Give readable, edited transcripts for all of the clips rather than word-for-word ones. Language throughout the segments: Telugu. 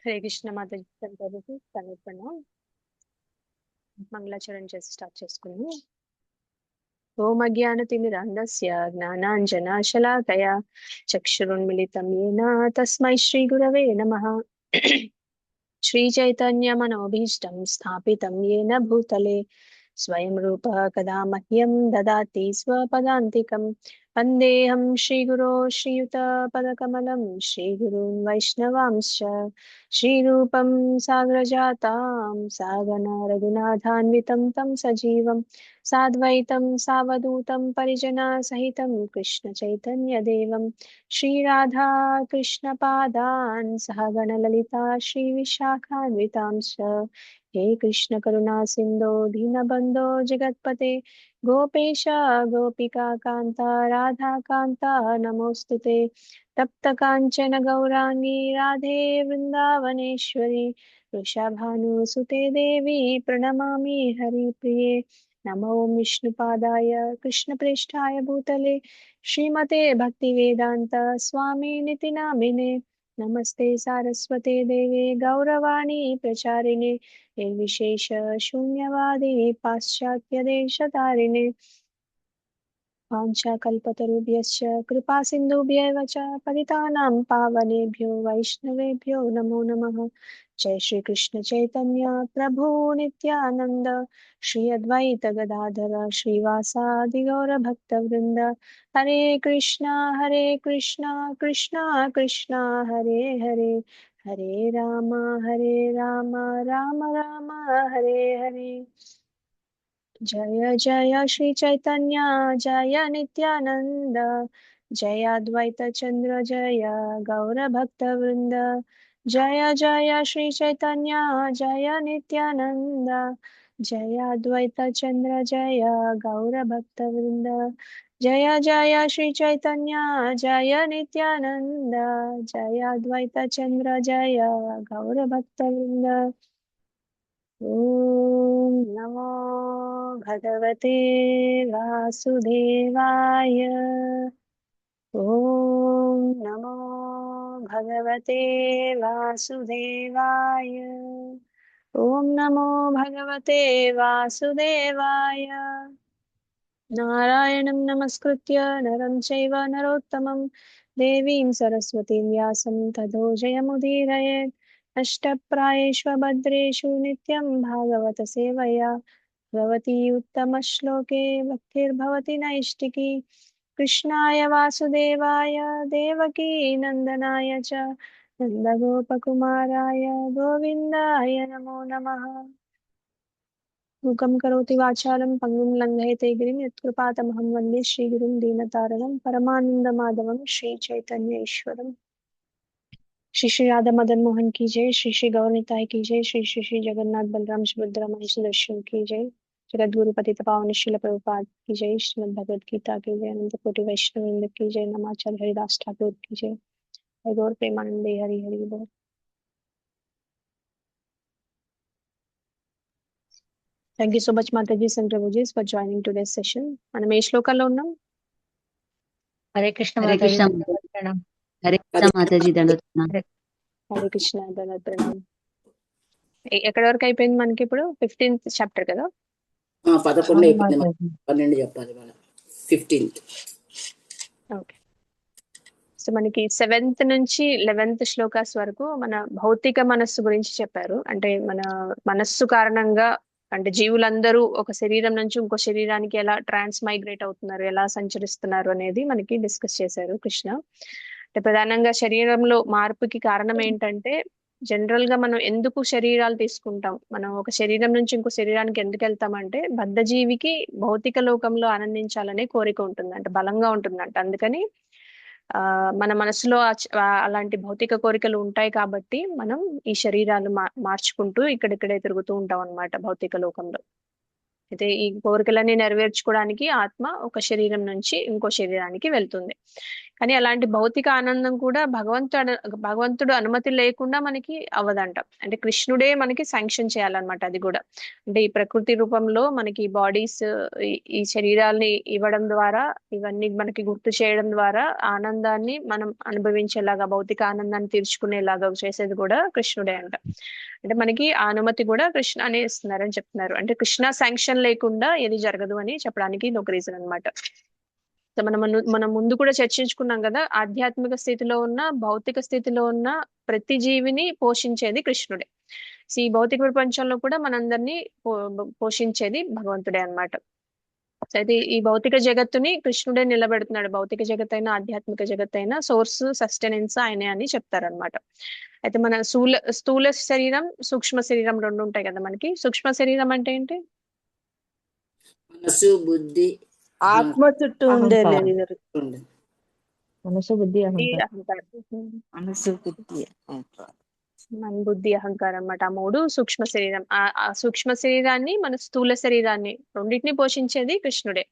హరే కృష్ణ మాతాజీ ప్రభుకి సమర్పణ మంగళాచరణ చేసి స్టార్ట్ చేసుకున్నాము. ఓం అజ్ఞానతిమిరాంధస్య జ్ఞానాంజనాశలాకయా చక్షురున్మిళితం येन తస్మై శ్రీ గురవే నమః. श्रीचैतन्यमनोभीष्टं स्थापितं येन भूतले स्वयं रूपः कदा मह्यं ददाति स्वपदान्तिकं वन्देऽहं श्रीगुरो श्रीयुतपदकमलं श्रीगुरून् वैष्णवांश्च श्रीरूपं साग्रजातां सागन रघुनाथान्वितं तं सजीवं साद्वैतं सावधूतं परिजनसहितं कृष्णचैतन्यदेवं श्रीराधा कृष्णपादान् सहगणललिता श्रीविशाखान्वितांश्च हे कृष्ण करुणा सिन्धो दीनबन्धो जगत्पते गोपेश गोपिका कान्ता राधा कान्ता नमोऽस्तुते तप्त काञ्चन गौराङ्गी राधे वृन्दावनेश्वरी वृषभानुसुते देवी प्रणमामि हरिप्रिये नमो विष्णुपादाय कृष्णप्रेष्ठाय भूतले श्रीमते भक्तिवेदान्त स्वामिनिति नामिने नमस्ते सारस्वते देवे गौरवाणी प्रचारिणे निर्विशेष शून्यवादी पाश्चात्यदेशतारिणे वाञ्छाकल्पतरुभ्यश्च कृपा सिन्धुभ्यैव च पतितानां पावनेभ्यो वैष्णवेभ्यो नमो नमः. जय श्री कृष्ण चैतन्य प्रभु नित्यानंद श्री अद्वैत गदाधर श्रीवासादि गौर भक्त वृंद हरे कृष्णा कृष्णा कृष्णा हरे हरे हरे राम राम राम हरे हरे. जय जय श्री चैतन्य जय नित्यानंद जय अद्वैत चंद्र जय गौर भक्त वृंद जय जय श्री चैतन्य जय नित्यानंद जय अद्वैत चंद्र जय गौर भक्त वृंद जय जय श्री चैतन्य जय नित्यानंद जय अद्वैत चंद्र जय गौर भक्त वृंद. ओम नमो भगवते वासुदेवाय. ओम नमो भगवते वासुदेवाय. ओम नमो भगवते वासुदेवाय. नारायणं नमस्कृत्य नरं चैव नरोत्तमं देवीं सरस्वतीं व्यासं ततो जयमुदीरयेत्. अष्टप्रायेष्वभद्रेषु नित्यं भागवत सेवया भवती उत्तमश्लोके भक्तिर्भवति नैष्टिकी. कृष्णाय वासुदेवाय देवकी नन्दनाय च नन्दगोपकुमाराय गोविन्दाय नमो नमः. मूकं करोति वाचालं पङ्गुं लङ्घयते गिरिं यत्कृपातमहं वन्दे श्रीगुरुं दीनतारणं परमानन्दमाधवं श्रीचैतन्य ईश्वरम्. श्री श्री राधा मदन मोहन की जय. श्री श्री गौरनिताय की जय. श्री श्री श्री जगन्नाथ बलराम सुभद्रा महेश दर्शन की जय. जगद्गुरु पतित पावन श्रील प्रभुपाद की जय. श्रीमद् भगवद गीता की जय. अनंत कोटि वैष्णव वृंद की जय. नमाचार्य हरिदास ठाकुर की जय. हरि गौर प्रेमानंदे हरि हरि बोल. Thank you so much Matajis and prabhujis for joining today session. మనం ఏ శ్లోకాల్లో ఉన్నాం? హరే కృష్ణ హరే మాతాజీ కృష్ణ ప్రణాం. హరే కృష్ణ మాతాజీ దండోత్సవం. హరే కృష్ణ ధన్యవాద ప్రణాం. ఎక్కడి వరకు అయిపోయింది మనకి? ఇప్పుడు 15th చాప్టర్ కదా? 11 అయిపోయింది, 12 చెప్పాలి మన 15th. ఓకే. సో మనకి 7th నుంచి 11th శ్లోకాస్ వరకు మన భౌతిక మనస్సు గురించి చెప్పారు. అంటే మన మనస్సు కారణంగా అంటే జీవులందరూ ఒక శరీరం నుంచి ఇంకో శరీరానికి ఎలా మైగ్రేట్ అవుతున్నారు, ఎలా సంచరిస్తున్నారు అనేది మనకి డిస్కస్ చేశారు కృష్ణ. అంటే ప్రధానంగా శరీరంలో మార్పుకి కారణం ఏంటంటే జనరల్ గా మనం ఎందుకు శరీరాలు తీసుకుంటాం, మనం ఒక శరీరం నుంచి ఇంకో శరీరానికి ఎందుకు వెళ్తామంటే బద్ధజీవికి భౌతిక లోకంలో ఆనందించాలనే కోరిక ఉంటుంది, అంటే బలంగా ఉంటుందంట. అందుకని మన మనసులో అలాంటి భౌతిక కోరికలు ఉంటాయి కాబట్టి మనం ఈ శరీరాలు మార్చుకుంటూ ఇక్కడిక్కడే తిరుగుతూ ఉంటాం అన్నమాట భౌతిక లోకంలో. అయితే ఈ కోరికలన్నీ నెరవేర్చుకోవడానికి ఆత్మ ఒక శరీరం నుంచి ఇంకో శరీరానికి వెళ్తుంది. కానీ అలాంటి భౌతిక ఆనందం కూడా భగవంతుడు అనుమతి లేకుండా మనకి అవ్వదంట. అంటే కృష్ణుడే మనకి శాంక్షన్ చేయాలన్నమాట అది కూడా. అంటే ఈ ప్రకృతి రూపంలో మనకి బాడీస్, ఈ శరీరాల్ని ఇవ్వడం ద్వారా, ఇవన్నీ మనకి గుర్తు చేయడం ద్వారా ఆనందాన్ని మనం అనుభవించేలాగా, భౌతిక ఆనందాన్ని తీర్చుకునేలాగా చేసేది కూడా కృష్ణుడే అంట. అంటే మనకి ఆ అనుమతి కూడా కృష్ణ అనే ఇస్తున్నారని చెప్తున్నారు. అంటే కృష్ణ శాంక్షన్ లేకుండా ఏది జరగదు అని చెప్పడానికి ఇది ఒక రీజన్ అనమాట. సో మనం ముందు కూడా చర్చించుకున్నాం కదా, ఆధ్యాత్మిక స్థితిలో ఉన్న, భౌతిక స్థితిలో ఉన్న ప్రతి జీవిని పోషించేది కృష్ణుడే. సో ఈ భౌతిక ప్రపంచంలో కూడా మనందరినీ పోషించేది భగవంతుడే అన్నమాట. సో అయితే ఈ భౌతిక జగత్తుని కృష్ణుడే నిలబెడుతున్నాడు. భౌతిక జగత్ అయినా ఆధ్యాత్మిక జగత్ అయినా సోర్స్, సస్టెనెన్స్ ఆయనే అని చెప్తారనమాట. అయితే మన స్థూల శరీరం, సూక్ష్మ శరీరం రెండు ఉంటాయి కదా మనకి. సూక్ష్మ శరీరం అంటే ఏంటి? మనసు, బుద్ధి, ఆత్మ చుట్టూ ఉండేది ఉండే. మనసు బుద్ధి ఈ అహంకారం. అహంకారం, మనసు బుద్ధి అహంకారం. మన బుద్ధి, అహంకారం అన్నమాట. ఆ మూడు సూక్ష్మ శరీరం. ఆ సూక్ష్మ శరీరాన్ని, మన స్థూల శరీరాన్ని రెండింటిని పోషించేది కృష్ణుడే.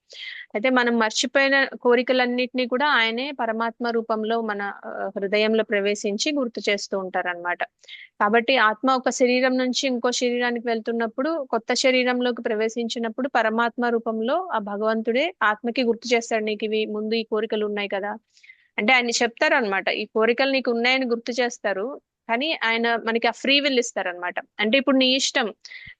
అయితే మనం మర్చిపోయిన కోరికలన్నిటినీ కూడా ఆయనే పరమాత్మ రూపంలో మన హృదయంలో ప్రవేశించి గుర్తు చేస్తూ ఉంటారన్నమాట. కాబట్టి ఆత్మ ఒక శరీరం నుంచి ఇంకో శరీరానికి వెళ్తున్నప్పుడు, కొత్త శరీరంలోకి ప్రవేశించినప్పుడు పరమాత్మ రూపంలో ఆ భగవంతుడే ఆత్మకి గుర్తు చేస్తాడు, నీకు ఇవి ముందు ఈ కోరికలు ఉన్నాయి కదా. అంటే ఆయన చెప్తారు అనమాట, ఈ కోరికలు నీకు ఉన్నాయని గుర్తు చేస్తారు. కానీ ఆయన మనకి ఆ ఫ్రీ విల్ ఇస్తారనమాట. అంటే ఇప్పుడు నీ ఇష్టం,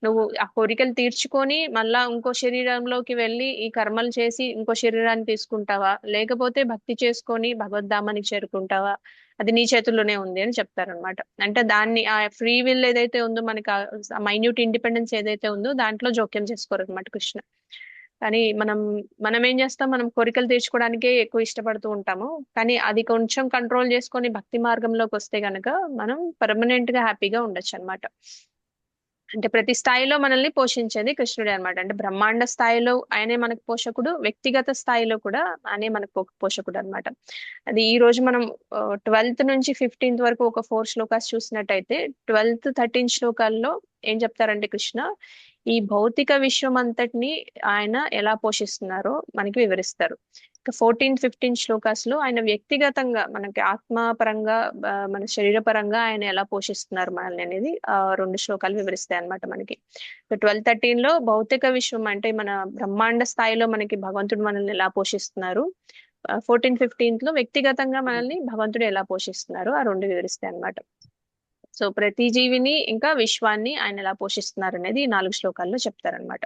నువ్వు ఆ కోరికలు తీర్చుకొని మళ్ళా ఇంకో శరీరంలోకి వెళ్ళి ఈ కర్మలు చేసి ఇంకో శరీరాన్ని తీసుకుంటావా, లేకపోతే భక్తి చేసుకొని భగవద్ధామానికి చేరుకుంటావా, అది నీ చేతుల్లోనే ఉంది అని చెప్తారనమాట. అంటే దాన్ని ఆ ఫ్రీ విల్ ఏదైతే ఉందో, మనకి ఆ మైన్యూట్ ఇండిపెండెన్స్ ఏదైతే ఉందో దాంట్లో జోక్యం చేసుకోరు అనమాట కృష్ణ. కానీ మనం ఏం చేస్తాం, మనం కోరికలు తీర్చుకోవడానికే ఎక్కువ ఇష్టపడుతూ ఉంటాము. కానీ అది కొంచెం కంట్రోల్ చేసుకొని భక్తి మార్గంలోకి వస్తే గనక మనం పర్మనెంట్ గా హ్యాపీగా ఉండొచ్చు అన్నమాట. అంటే ప్రతి స్థాయిలో మనల్ని పోషించేది కృష్ణుడే అన్నమాట. అంటే బ్రహ్మాండ స్థాయిలో ఆయనే మనకు పోషకుడు, వ్యక్తిగత స్థాయిలో కూడా ఆయనే మనకు పోషకుడు అన్నమాట. అది ఈ రోజు మనం 12th నుంచి 15th వరకు ఒక 4 శ్లోకాస్ చూసినట్టయితే, 12th 13 శ్లోకాల్లో ఏం చెప్తారంటే కృష్ణ ఈ భౌతిక విశ్వం అంతటిని ఆయన ఎలా పోషిస్తున్నారో మనకి వివరిస్తారు. ఇక 14-15 శ్లోకాస్ లో ఆయన వ్యక్తిగతంగా మనకి ఆత్మపరంగా, మన శరీరపరంగా ఆయన ఎలా పోషిస్తున్నారు మనల్ని అనేది 2 శ్లోకాలు వివరిస్తాయి అన్నమాట మనకి. 12-13 లో భౌతిక విశ్వం అంటే మన బ్రహ్మాండ స్థాయిలో మనకి భగవంతుడు మనల్ని ఎలా పోషిస్తున్నారు, 14-15 లో వ్యక్తిగతంగా మనల్ని భగవంతుడు ఎలా పోషిస్తున్నారు ఆ 2 వివరిస్తాయి అన్నమాట. సో ప్రతి జీవిని ఇంకా విశ్వాన్ని ఆయన ఎలా పోషిస్తున్నారు అనేది 4 శ్లోకాల్లో చెప్తారనమాట.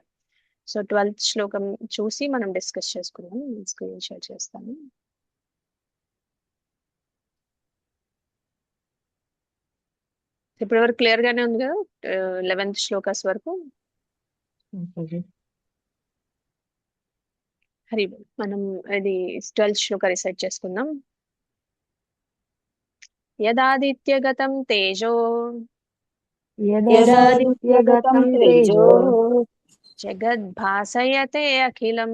సో 12th శ్లోకం చూసి మనం డిస్కస్ చేసుకుందాం. స్క్రీన్ షేర్ చేస్తాను. ఇప్పటి వరకు క్లియర్ గానే ఉంది కదా, 11th శ్లోకాస్ వరకు. హరి బోల్. మనం ఇది 12th శ్లోక రిసైట్ చేసుకుందాం. యదాదిత్యగతం తేజో యదాదిత్యగతం తేజో జగద్భాసయతే అఖిలం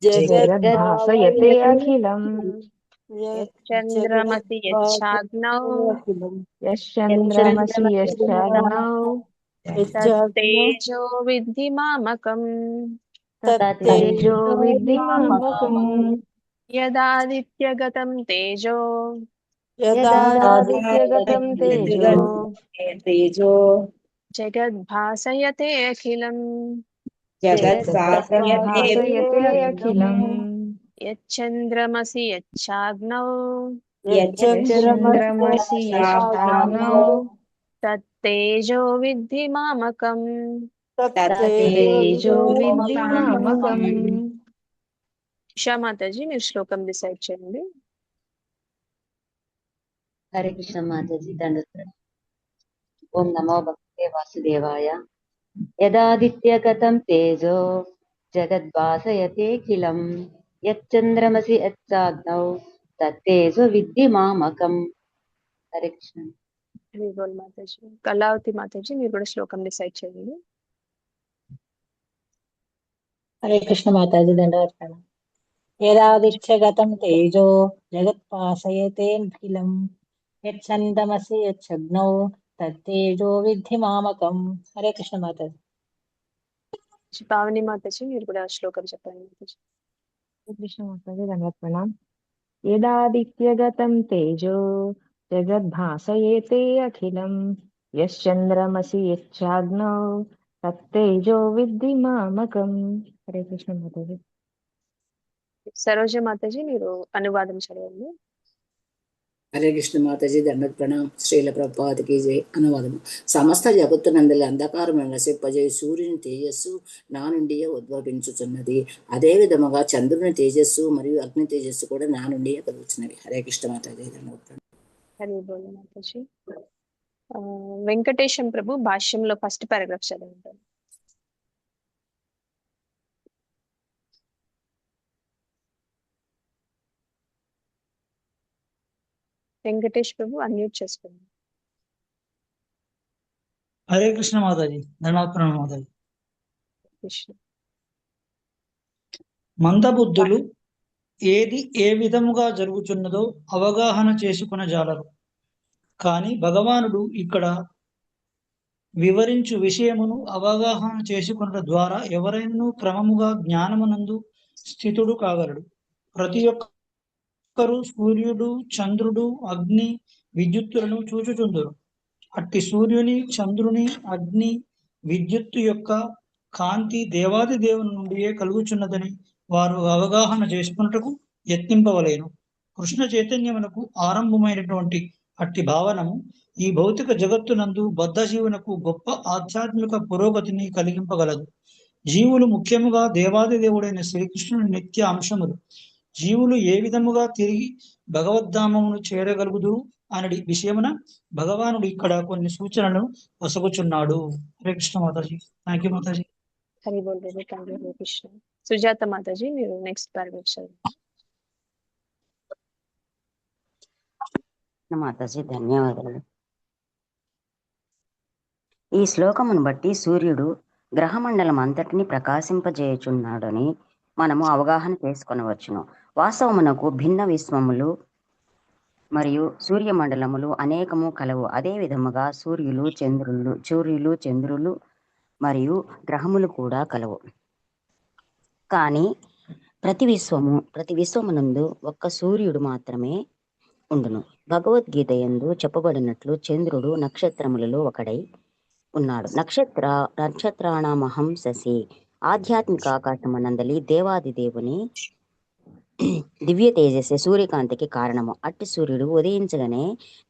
జగద్భాసయతే అఖిలం చంద్రమసి యచ్ఛాగ్నౌ యశ్చంద్రమసి యశ్చాగ్నౌ తత్తేజో విద్ధి మామకం తత్తేజో విద్ధి మామకం యదాదిత్యగతం తేజో యదాదిత్యగతం తేజో జగద్భాసయతే అఖిలం జగద్భాసయతే అఖిలం యచ్చంద్రమసి యచ్ఛాగ్నౌ యశ్చంద్రమసి యశ్చాగ్నౌ తత్తేజో విద్ధి మామకం తత్తేజో విద్ధి మామకం. ఉషా మాతాజీ మీరు శ్లోకం డిసైడ్ చేయండి. హరే కృష్ణ మాతాజీ దండోత్తరం. ఓం నమో భగవతే వాసుదేవాయ. యదాదిత్యగతం తేజో జగద్భాసయతేఖిలం యచ్చంద్రమసి యచ్చాగ్నౌ తత్తేజో విద్ధి మామకం. హరే కృష్ణ. హరి బోల్ మాతాజీ. కళావతి మాతాజీ మీరు కూడా శ్లోకం డిసైడ్ చేయండి. హరే కృష్ణ మాతాజీ దండవత్సరం. యదాదిత్యగతం తేజో జగత్పాసయతేఖిలం యచ్చందమసి యచ్చగ్నౌ తత్తేజో విద్ధి మామకం. హరే కృష్ణ మాతాజీ. పావని మాతాజీ మీరు కూడా శ్లోకం చెప్పండి మాతాజీ. కృష్ణ మాతాజీ దండవత్సరం. యదాదిత్యగతం తేజో జగద్భాసయేతే అఖిలం యశ్చంద్రమసి యచ్చాగ్నౌ తత్తేజో విద్ధి మామకం. హరే కృష్ణ మాతాజీ. సరోజ మాతాజీ మీరు అనువాదం చదవండి. హరే కృష్ణ మాతాజీ దండత్ ప్రణామ్. శ్రీల ప్రభుపాదకి జై. అనువాదము. సమస్త జగత్తునందలి అంధకారమును నశింపజేయు సూర్యుని తేజస్సు నా నుండియే ఉద్భవించుచున్నది. అదే విధముగా చంద్రుని తేజస్సు మరియు అగ్ని తేజస్సు కూడా నా నుండియే కలుగుతున్నవి. హరే కృష్ణ మాతాజీ దండత్ ప్రణామ్. హరి బోల్ మాతాజీ. వెంకటేశం ప్రభు భాష్యంలో ఫస్ట్ పారాగ్రాఫ్ చదవండి. వెంకటేష్ ప్రభు అన్మ్యూట్ చేసుకోండి. హరే కృష్ణ మాతాజీ ధన్యవాద ప్రణామం మాతాజీ. కృష్ణ. మందబుద్ధులు ఏది ఏ విధముగా జరుగుతున్నదో అవగాహన చేసుకొనజాలరు. కాని భగవానుడు ఇక్కడ వివరించు విషయమును అవగాహన చేసుకొనుట ద్వారా ఎవరైనా క్రమముగా జ్ఞానమునందు స్థితుడు కాగలడు. ప్రతి ఒక్కరు సూర్యుడు, చంద్రుడు, అగ్ని, విద్యుత్తులను చూచుచుందురు. అట్టి సూర్యుని, చంద్రుని, అగ్ని, విద్యుత్తు యొక్క కాంతి దేవాది దేవుని నుండియే కలుగుచున్నదని వారు అవగాహన చేసుకున్నటకు యత్నింపవలేను. కృష్ణ చైతన్యమునకు ఆరంభమైనటువంటి అట్టి భావనము ఈ భౌతిక జగత్తునందు బద్ధ జీవునకు గొప్ప ఆధ్యాత్మిక పురోగతిని కలిగింపగలదు. జీవులు ముఖ్యముగా దేవాది దేవుడైన శ్రీకృష్ణుని నిత్య అంశములు. జీవులు ఏ విధముగా తిరిగి భగవద్ధామమును చేరగలుగుదురు అనడి విషయమున భగవానుడు ఇక్కడ కొన్ని సూచనలను వసగుచున్నాడు. హరే కృష్ణ మాతాజీ. Thank you Mataji. హరి బోల్ ప్రభు. Thank you Hare Krishna. సుజాత మాతాజీ మీరు నెక్స్ట్ పారాగ్రాఫ్ చదవండి. మాతాజీ ధన్యవాదాలు. ఈ శ్లోకమును బట్టి సూర్యుడు గ్రహమండలం అంతటిని ప్రకాశింపజేయుచున్నాడని మనము అవగాహన చేసుకొనవచ్చును. వాస్తవమునకు భిన్న విశ్వములు మరియు సూర్యమండలములు అనేకము కలవు. అదే విధముగా సూర్యులు చంద్రులు మరియు గ్రహములు కూడా కలవు. కానీ ప్రతి విశ్వమునందు ఒక్క సూర్యుడు మాత్రమే ఉండును. భగవద్గీత యందు చెప్పబడినట్లు చంద్రుడు నక్షత్రములలో ఒకడై ఉన్నాడు. నక్షత్రాణమహం శశి. ఆధ్యాత్మిక ఆకాశమనందలి దేవాది దేవుని దివ్య తేజస్సు సూర్యకాంతికి కారణము. అట్టి సూర్యుడు ఉదయించగానే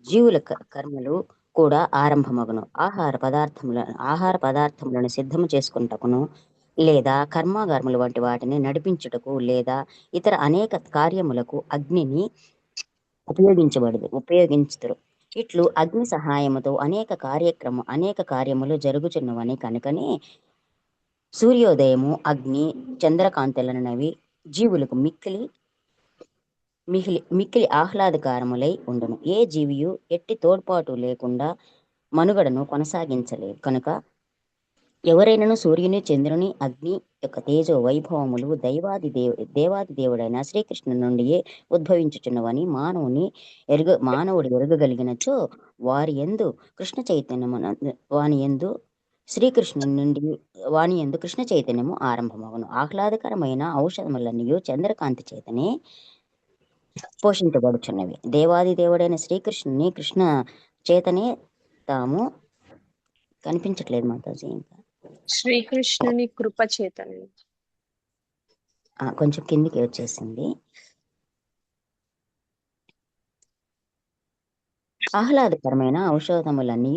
జీవుల కర్మలు కూడా ఆరంభమగును. ఆహార పదార్థములను సిద్ధము చేసుకుంటకును లేదా కర్మాగారములు వంటి వాటిని నడిపించుటకు లేదా ఇతర అనేక కార్యములకు అగ్నిని ఉపయోగించుతారు. ఇట్లు అగ్ని సహాయముతో అనేక కార్యములు జరుగుచున్నవని కనుకనే సూర్యోదయము, అగ్ని, చంద్రకాంతులనవి జీవులకు మిక్కిలి ఆహ్లాదకరములై ఉండును. ఏ జీవియు ఎట్టి తోడ్పాటు లేకుండా మనుగడను కొనసాగించలేదు కనుక ఎవరైనాను సూర్యుని, చంద్రుని, అగ్ని యొక్క తేజో వైభవములు దేవాది దేవుడైన శ్రీకృష్ణుని నుండియే ఉద్భవించుచున్నవని మానవుడు ఎరగగలిగినచో వాని యందు కృష్ణ చైతన్యము ఆరంభమగును. ఆహ్లాదకరమైన ఔషధములన్నీ చంద్రకాంతి చేతనే పోషించబడుచున్నవి. దేవాది దేవుడైన శ్రీకృష్ణుని కృష్ణ చేతనే తాము కనిపించట్లేదు మాతాజీ. ఇంకా శ్రీకృష్ణుని కృప చేతనే కొంచెం కిందికి వచ్చేసింది. ఆహ్లాదకరమైన ఔషధములన్నీ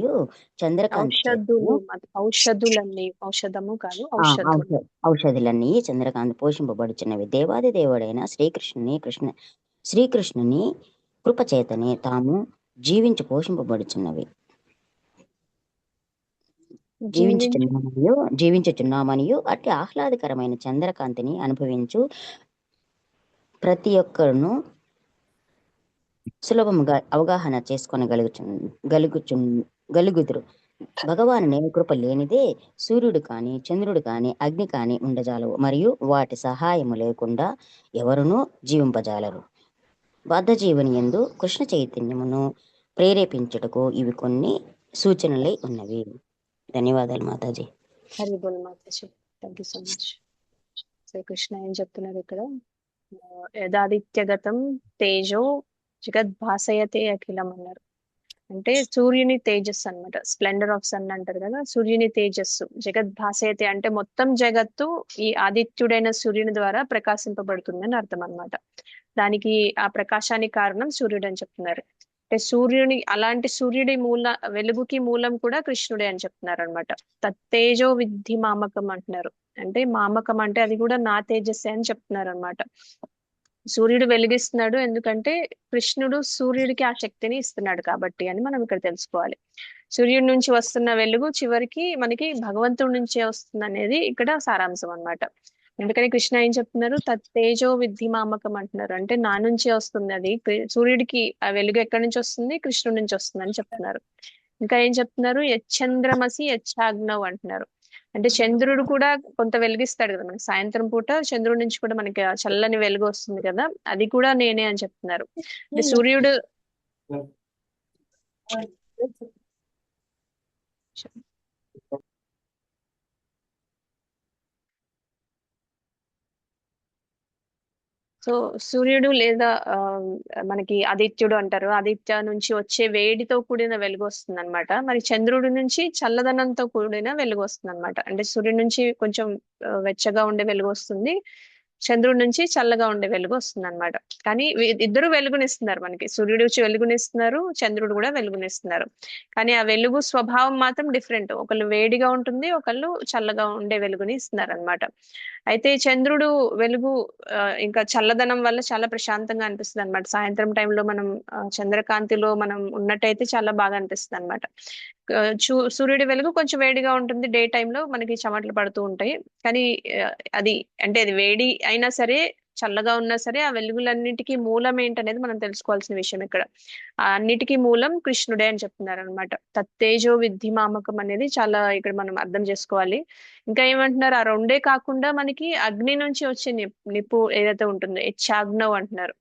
ఔషధులన్నీ చంద్రకాంతి పోషింపబడుచున్నవి. దేవాది దేవుడైన శ్రీకృష్ణుని కృపచేతనే తాము జీవించి పోషింపబడుచున్నవి జీవించుచున్నామనియు అట్టి ఆహ్లాదకరమైన చంద్రకాంతిని అనుభవించు ప్రతి ఒక్కరును సులభముగా అవగాహన చేసుకొనగలుగుదురు. భగవానుని కృప లేనిదే సూర్యుడు కాని, చంద్రుడు కాని, అగ్ని కాని ఉండజాలవు మరియు వాటి సహాయము లేకుండా ఎవరునూ జీవింపజాలరు. బద్ధ జీవని యందు కృష్ణ చైతన్యమును ప్రేరేపించుటకు ఇవి కొన్ని సూచనలై ఉన్నవి. ధన్యవాదాలు మాతాజీ. హరి బోల్ Mataji. Thank you so much. Shri Krishna ఏం చెప్తున్నారు ఇక్కడ? యదాదిత్యగతం తేజో జగద్భాసయతే అఖిలం అన్నారు. అంటే సూర్యుని తేజస్సు అన్నమాట. స్ప్లెండర్ ఆఫ్ సన్ అంటారు కదా, సూర్యుని తేజస్సు జగద్భాసయతే అంటే మొత్తం జగత్తు ఈ ఆదిత్యుడైన సూర్యుని ద్వారా ప్రకాశింపబడుతుందని అర్థం అన్నమాట. దానికి ఆ ప్రకాశానికి కారణం సూర్యుడు అని చెప్తున్నారు. అంటే సూర్యుని అలాంటి సూర్యుడి వెలుగుకి మూలం కూడా కృష్ణుడే అని చెప్తున్నారు అనమాట. తత్తేజో విద్ధి మామకం అంటున్నారు. అంటే మామకం అంటే అది కూడా నా తేజస్సే అని చెప్తున్నారు అనమాట. సూర్యుడు వెలిగిస్తున్నాడు ఎందుకంటే కృష్ణుడు సూర్యుడికి ఆ శక్తిని ఇస్తున్నాడు కాబట్టి అని మనం ఇక్కడ తెలుసుకోవాలి. సూర్యుడి నుంచి వస్తున్న వెలుగు చివరికి మనకి భగవంతుడి నుంచే వస్తుంది అనేది ఇక్కడ సారాంశం అన్నమాట. అందుకని కృష్ణ ఏం చెప్తున్నారు, తత్తేజో విద్ధి మామకం అంటున్నారు. అంటే నా నుంచే వస్తుంది అది. సూర్యుడికి ఆ వెలుగు ఎక్కడి నుంచి వస్తుంది, కృష్ణుడి నుంచి వస్తుంది అని చెప్తున్నారు. ఇంకా ఏం చెప్తున్నారు, యచ్చంద్రమసి యచ్చాగ్నవ్ అంటున్నారు. అంటే చంద్రుడు కూడా కొంత వెలిగిస్తాడు కదా మనకి. సాయంత్రం పూట చంద్రుడి నుంచి కూడా మనకి ఆ చల్లని వెలుగు వస్తుంది కదా, అది కూడా నేనే అని చెప్తున్నారు. అంటే సూర్యుడు సో సూర్యుడు లేదా మనకి ఆదిత్యుడు అంటారు. ఆదిత్య నుంచి వచ్చే వేడితో కూడిన వెలుగు వస్తుంది అనమాట. మరి చంద్రుడి నుంచి చల్లదనంతో కూడిన వెలుగు వస్తుంది అనమాట. అంటే సూర్యుడి నుంచి కొంచెం వెచ్చగా ఉండే వెలుగు వస్తుంది, చంద్రుడి నుంచి చల్లగా ఉండే వెలుగు వస్తుంది అనమాట. కానీ ఇద్దరు వెలుగునిస్తున్నారు మనకి. సూర్యుడు వచ్చి వెలుగునిస్తున్నారు, చంద్రుడు కూడా వెలుగునిస్తున్నారు. కానీ ఆ వెలుగు స్వభావం మాత్రం డిఫరెంట్. ఒకళ్ళు వేడిగా ఉంటుంది, ఒకళ్ళు చల్లగా ఉండే వెలుగుని ఇస్తున్నారు అనమాట. అయితే చంద్రుడు వెలుగు ఇంకా చల్లదనం వల్ల చాలా ప్రశాంతంగా అనిపిస్తుంది అనమాట. సాయంత్రం టైంలో మనం చంద్రకాంతిలో మనం ఉన్నట్టయితే చాలా బాగా అనిపిస్తుంది అనమాట. సూర్యుడి వెలుగు కొంచెం వేడిగా ఉంటుంది, డే టైంలో మనకి చెమటలు పడుతూ ఉంటాయి. కానీ అది అంటే అది వేడి అయినా సరే చల్లగా ఉన్నా సరే ఆ వెలుగులన్నిటికీ మూలం ఏంటనేది మనం తెలుసుకోవాల్సిన విషయం ఇక్కడ. ఆ అన్నిటికీ మూలం కృష్ణుడే అని చెప్తున్నారు అనమాట. తత్తేజో విద్ధి మామకం అనేది చాలా ఇక్కడ మనం అర్థం చేసుకోవాలి. ఇంకా ఏమంటున్నారు, ఆ రెండే కాకుండా మనకి అగ్ని నుంచి వచ్చే నిప్పు ఏదైతే ఉంటుందో యచ్చాగ్నవ్ అంటున్నారు.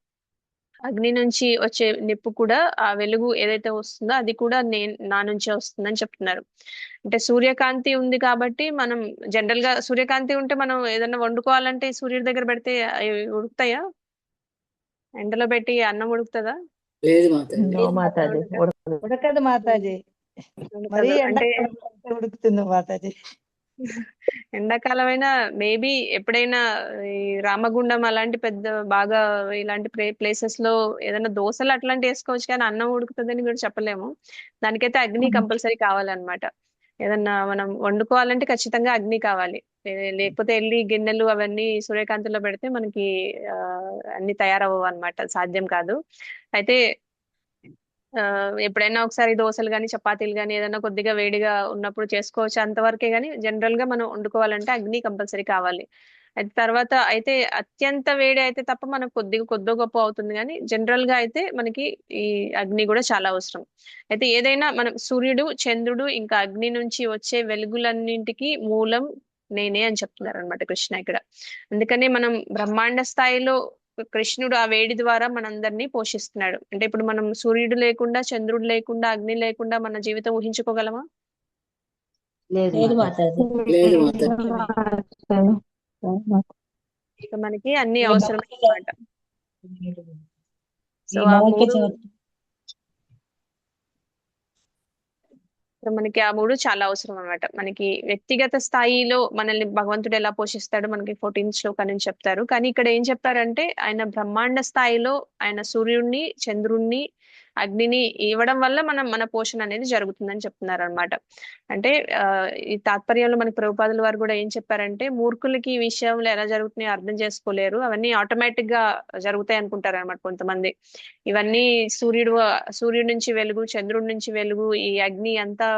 అగ్ని నుంచి వచ్చే నిప్పు కూడా ఆ వెలుగు ఏదైతే వస్తుందో అది కూడా నా నుంచే వస్తుందని చెప్తున్నారు. అంటే సూర్యకాంతి ఉంది కాబట్టి మనం జనరల్ గా సూర్యకాంతి ఉంటే మనం ఏదైనా వండుకోవాలంటే సూర్యుడి దగ్గర పెడితే అవి ఉడుకుతాయా? ఎండలో పెట్టి అన్నం ఉడుకుతుందా? లేదు మాతాజీ. నో మాతాజీ, ఉడకదు. ఉడకదు మాతాజీ. మరీ ఉడకదు. అంటే ఎండాకాలం ఉడుకుతుంది మాతాజీ. ఎండాకాలమైనా మేబీ ఎప్పుడైనా ఈ రామగుండం అలాంటి పెద్ద బాగా ఇలాంటి ప్లేసెస్ లో ఏదైనా దోశలు అట్లాంటి వేసుకోవచ్చు, కానీ అన్నం ఉడుకుతుందని కూడా చెప్పలేము. దానికైతే అగ్ని కంపల్సరీ కావాలన్నమాట. ఏదన్నా మనం వండుకోవాలంటే ఖచ్చితంగా అగ్ని కావాలి. లేకపోతే వెళ్ళి గిన్నెలు అవన్నీ సూర్యకాంతిలో పెడితే మనకి ఆ అన్ని తయారవ్వవు అనమాట, సాధ్యం కాదు. అయితే ఎప్పుడైనా ఒకసారి దోశలు కానీ చపాతీలు కానీ ఏదైనా కొద్దిగా వేడిగా ఉన్నప్పుడు చేసుకోవచ్చు, అంతవరకే. కానీ జనరల్ గా మనం వండుకోవాలంటే అగ్ని కంపల్సరీ కావాలి. అయితే తర్వాత అయితే అత్యంత వేడి అయితే తప్ప మనకు కొద్దో గొప్ప అవుతుంది, కానీ జనరల్ గా అయితే మనకి ఈ అగ్ని కూడా చాలా అవసరం. అయితే ఏదైనా మనం సూర్యుడు, చంద్రుడు ఇంకా అగ్ని నుంచి వచ్చే వెలుగులన్నింటికి మూలం నేనే అని చెప్తున్నారు అనమాట కృష్ణ ఇక్కడ. అందుకనే మనం బ్రహ్మాండ స్థాయిలో కృష్ణుడు ఆ వేడి ద్వారా మనందరినీ పోషిస్తున్నాడు. అంటే ఇప్పుడు మనం సూర్యుడు లేకుండా, చంద్రుడు లేకుండా, అగ్ని లేకుండా మన జీవితం ఊహించుకోగలమా? లేదు లేదు మాతాజీ. మాతాజీ. లేదు మాతాజీ. సో మనకి అన్ని అవసరమే అన్నమాట. సో ఈ ఆ మౌఖిక మూడు చదువు- సో మనకి ఆ మూడు చాలా అవసరం అన్నమాట. మనకి వ్యక్తిగత స్థాయిలో మనల్ని భగవంతుడు ఎలా పోషిస్తాడో మనకి 14th శ్లోకం నుంచి చెప్తారు. కానీ ఇక్కడ ఏం చెప్తారంటే ఆయన బ్రహ్మాండ స్థాయిలో ఆయన సూర్యుడిని, చంద్రుణ్ణి, అగ్నిని ఇవ్వడం వల్ల మన పోషణ అనేది జరుగుతుందని చెప్తున్నారు అనమాట. అంటే ఆ ఈ తాత్పర్యంలో మనకి ప్రభుపాదుల వారు కూడా ఏం చెప్పారంటే, మూర్ఖులకి ఈ విషయంలో ఎలా జరుగుతున్నాయో అర్థం చేసుకోలేరు, అవన్నీ ఆటోమేటిక్ గా జరుగుతాయి అనుకుంటారు అనమాట కొంతమంది. ఇవన్నీ సూర్యుడి నుంచి వెలుగు, చంద్రుడి నుంచి వెలుగు, ఈ అగ్ని అంతా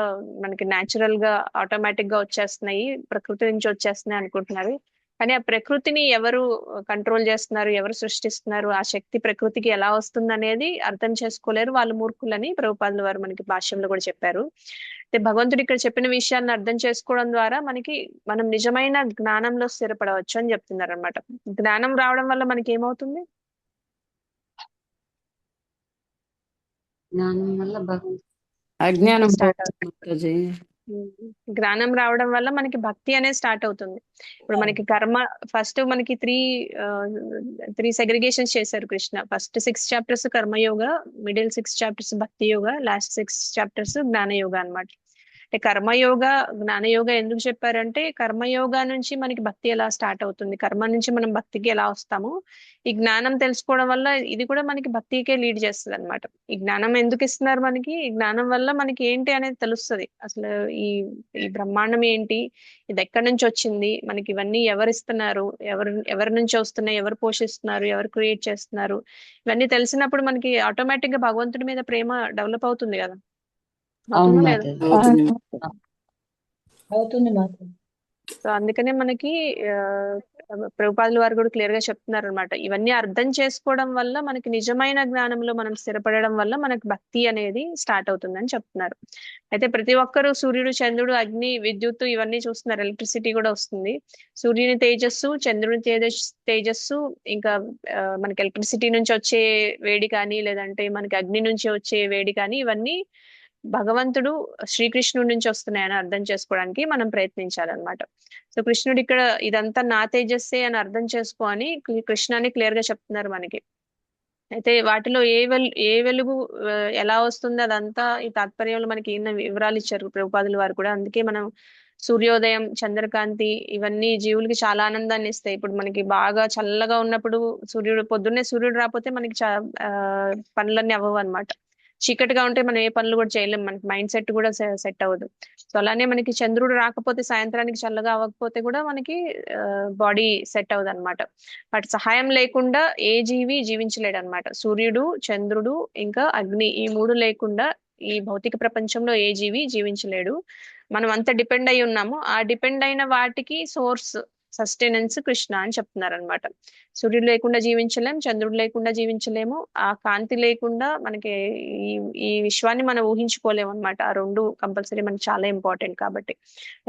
మనకి న్యాచురల్ గా ఆటోమేటిక్ గా వచ్చేస్తున్నాయి, ప్రకృతి నుంచి వచ్చేస్తున్నాయి అనుకుంటున్నారు. కానీ ఆ ప్రకృతిని ఎవరు కంట్రోల్ చేస్తున్నారు, ఎవరు సృష్టిస్తున్నారు, ఆ శక్తి ప్రకృతికి ఎలా వస్తుంది అనేది అర్థం చేసుకోలేరు, వాళ్ళు మూర్ఖులని ప్రభుపాదుల వారు మనకి భాష్యంలో కూడా చెప్పారు. అయితే భగవంతుడు ఇక్కడ చెప్పిన విషయాన్ని అర్థం చేసుకోవడం ద్వారా మనం నిజమైన జ్ఞానంలో స్థిరపడవచ్చు అని చెప్తున్నారు అనమాట. జ్ఞానం రావడం వల్ల మనకి ఏమవుతుంది? జ్ఞానం వల్ల భగవంతుడు అజ్ఞానం స్టార్ట్ పోతుంది మాతాజీ. జ్ఞానం రావడం వల్ల మనకి భక్తి అనేది స్టార్ట్ అవుతుంది. ఇప్పుడు మనకి కర్మ ఫస్ట్ మనకి త్రీ సెగ్రిగేషన్స్ చేశారు Krishna. First 6 chapters karma yoga, middle 6 chapters భక్తి యోగ, లాస్ట్ 6 చాప్టర్స్ జ్ఞాన యోగ అన్నమాట. అంటే కర్మయోగ జ్ఞానయోగ ఎందుకు చెప్పారంటే కర్మయోగ నుంచి మనకి భక్తి ఎలా స్టార్ట్ అవుతుంది, కర్మ నుంచి మనం భక్తికి ఎలా వస్తాము, ఈ జ్ఞానం తెలుసుకోవడం వల్ల ఇది కూడా మనకి భక్తికే లీడ్ చేస్తుంది అనమాట. ఈ జ్ఞానం ఎందుకు ఇస్తున్నారు మనకి, ఈ జ్ఞానం వల్ల మనకి ఏంటి అనేది తెలుస్తుంది. అసలు ఈ ఈ బ్రహ్మాండం ఏంటి, ఇది ఎక్కడి నుంచి వచ్చింది, మనకి ఇవన్నీ ఎవరు ఇస్తున్నారు, ఎవరి నుంచి వస్తున్నాయి, ఎవరు పోషిస్తున్నారు, ఎవరు క్రియేట్ చేస్తున్నారు, ఇవన్నీ తెలిసినప్పుడు మనకి ఆటోమేటిక్ గా భగవంతుడి మీద ప్రేమ డెవలప్ అవుతుంది కదా. అవును అవుతుందా లేదా? మాతాజీ. అవుతుంది. అవుతుంది మాకు. సో అందుకనే మనకి ప్రభుపాదుల వారు కూడా క్లియర్ గా చెప్తున్నారు అనమాట. ఇవన్నీ అర్థం చేసుకోవడం వల్ల మనకి నిజమైన జ్ఞానంలో మనం స్థిరపడడం వల్ల మనకి భక్తి అనేది స్టార్ట్ అవుతుందని చెప్తున్నారు. అయితే ప్రతి ఒక్కరూ సూర్యుడు, చంద్రుడు, అగ్ని, విద్యుత్తు ఇవన్నీ చూస్తున్నారు. ఎలక్ట్రిసిటీ కూడా వస్తుంది. సూర్యుని తేజస్సు, చంద్రుని తేజస్సు, ఇంకా మనకి ఎలక్ట్రిసిటీ నుంచి వచ్చే వేడి కానీ, లేదంటే మనకి అగ్ని నుంచి వచ్చే వేడి కానీ, ఇవన్నీ భగవంతుడు శ్రీకృష్ణుడి నుంచి వస్తున్నాయని అర్థం చేసుకోవడానికి మనం ప్రయత్నించాలన్నమాట. సో కృష్ణుడు ఇక్కడ ఇదంతా నా తేజస్సే అని అర్థం చేసుకో అని కృష్ణాన్ని క్లియర్ గా చెప్తున్నారు మనకి. అయితే వాటిలో ఏ వెలుగు ఎలా వస్తుంది అదంతా ఈ తాత్పర్యంలో మనకి ఈయన వివరాలు ఇచ్చారు ప్రభుపాదుల వారు కూడా. అందుకే మనం సూర్యోదయం, చంద్రకాంతి ఇవన్నీ జీవులకి చాలా ఆనందాన్ని ఇస్తాయి. ఇప్పుడు మనకి బాగా చల్లగా ఉన్నప్పుడు పొద్దున్నే సూర్యుడు రాకపోతే మనకి పనులన్నీ అవ్వవు అనమాట. చీకటిగా ఉంటే మనం ఏ పనులు కూడా చేయలేం, మనకి మైండ్ సెట్ కూడా సెట్ అవ్వదు. సో అలానే మనకి చంద్రుడు రాకపోతే, సాయంత్రానికి చల్లగా అవ్వకపోతే కూడా మనకి బాడీ సెట్ అవ్వదు అనమాట. వాటి సహాయం లేకుండా ఏ జీవి జీవించలేడు అనమాట. సూర్యుడు, చంద్రుడు, ఇంకా అగ్ని, ఈ మూడు లేకుండా ఈ భౌతిక ప్రపంచంలో ఏ జీవి జీవించలేడు. మనం అంత డిపెండ్ అయి ఉన్నాము. ఆ డిపెండ్ అయిన వాటికి సోర్స్, సస్టెనెన్స్ కృష్ణ అని చెప్తున్నారు అనమాట. సూర్యుడు లేకుండా జీవించలేం, చంద్రుడు లేకుండా జీవించలేము, ఆ కాంతి లేకుండా మనకి ఈ ఈ విశ్వాన్ని మనం ఊహించుకోలేము అనమాట. ఆ రెండు కంపల్సరీ మనకి చాలా ఇంపార్టెంట్ కాబట్టి.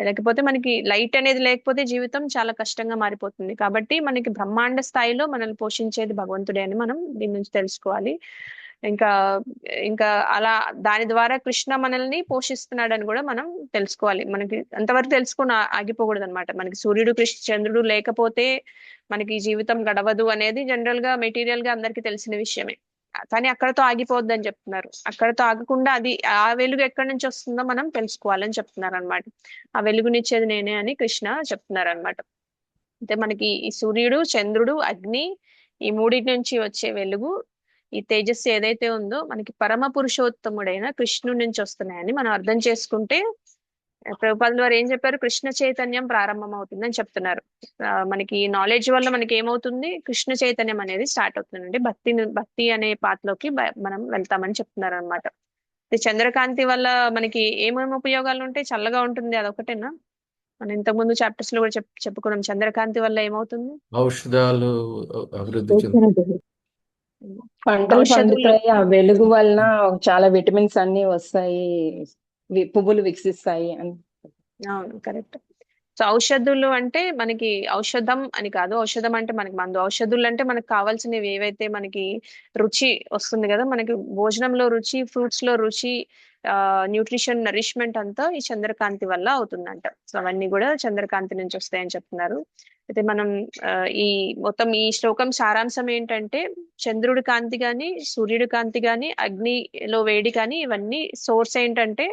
లేకపోతే మనకి లైట్ అనేది లేకపోతే జీవితం చాలా కష్టంగా మారిపోతుంది. కాబట్టి మనకి బ్రహ్మాండ స్థాయిలో మనల్ని పోషించేది భగవంతుడే అని మనం దీని నుంచి తెలుసుకోవాలి. ఇంకా ఇంకా అలా దాని ద్వారా కృష్ణ మనల్ని పోషిస్తున్నాడని కూడా మనం తెలుసుకోవాలి. మనకి అంతవరకు తెలుసుకొని ఆగిపోకూడదు అనమాట. మనకి సూర్యుడు, చంద్రుడు లేకపోతే మనకి జీవితం గడవదు అనేది జనరల్ గా మెటీరియల్ గా అందరికీ తెలిసిన విషయమే. కానీ అక్కడతో ఆగిపోద్దని చెప్తున్నారు. అక్కడతో ఆగకుండా అది ఆ వెలుగు ఎక్కడి నుంచి వస్తుందో మనం తెలుసుకోవాలని చెప్తున్నారు అనమాట. ఆ వెలుగునిచ్చేది నేనే అని కృష్ణ చెప్తున్నారు అనమాట. అంటే మనకి ఈ సూర్యుడు, చంద్రుడు, అగ్ని, ఈ మూడింటి నుంచి వచ్చే వెలుగు, ఈ తేజస్సు ఏదైతే ఉందో మనకి పరమ పురుషోత్తముడైన కృష్ణుడి నుంచి వస్తున్నాయని మనం అర్థం చేసుకుంటే, ప్రభుపాదుల వారు ఏం చెప్పారు, కృష్ణ చైతన్యం ప్రారంభం అవుతుందని చెప్తున్నారు. మనకి నాలెడ్జ్ వల్ల మనకి ఏమవుతుంది, కృష్ణ చైతన్యం అనేది స్టార్ట్ అవుతుందండి. భక్తి అనే పాత్రలోకి మనం వెళ్తామని చెప్తున్నారు అనమాట. చంద్రకాంతి వల్ల మనకి ఏమేమి ఉపయోగాలు ఉంటాయి, చల్లగా ఉంటుంది, అదొకటేనా? మనం ఇంతకు ముందు చాప్టర్స్ లో కూడా చెప్పుకున్నాం. చంద్రకాంతి వల్ల ఏమవుతుంది, ఔషధాలు అభివృద్ధి చెందుతాయి. పంటలు ఔషధులు. పండుతాయి. ఆ వెలుగు వలన చాలా విటమిన్స్ అన్ని వస్తాయి, పువ్వులు వికసిస్తాయి అని. అవును, కరెక్ట్. సో ఔషధులు అంటే మనకి ఔషధం అని కాదు, ఔషధం అంటే మనకి మందు. ఔషధులు అంటే మనకు కావాల్సినవి ఏవైతే మనకి రుచి వస్తుంది కదా, మనకి భోజనంలో రుచి, ఫ్రూట్స్ లో రుచి, న్యూట్రిషన్, నరిష్మెంట్ అంతా ఈ చంద్రకాంతి వల్ల అవుతుందంట. సో అవన్నీ కూడా చంద్రకాంతి నుంచి వస్తాయని చెప్తున్నారు. అయితే మనం ఈ మొత్తం ఈ శ్లోకం సారాంశం ఏంటంటే, చంద్రుడి కాంతి గాని, సూర్యుడి కాంతి గాని, అగ్నిలో వేడి కానీ, ఇవన్నీ సోర్స్ ఏంటంటే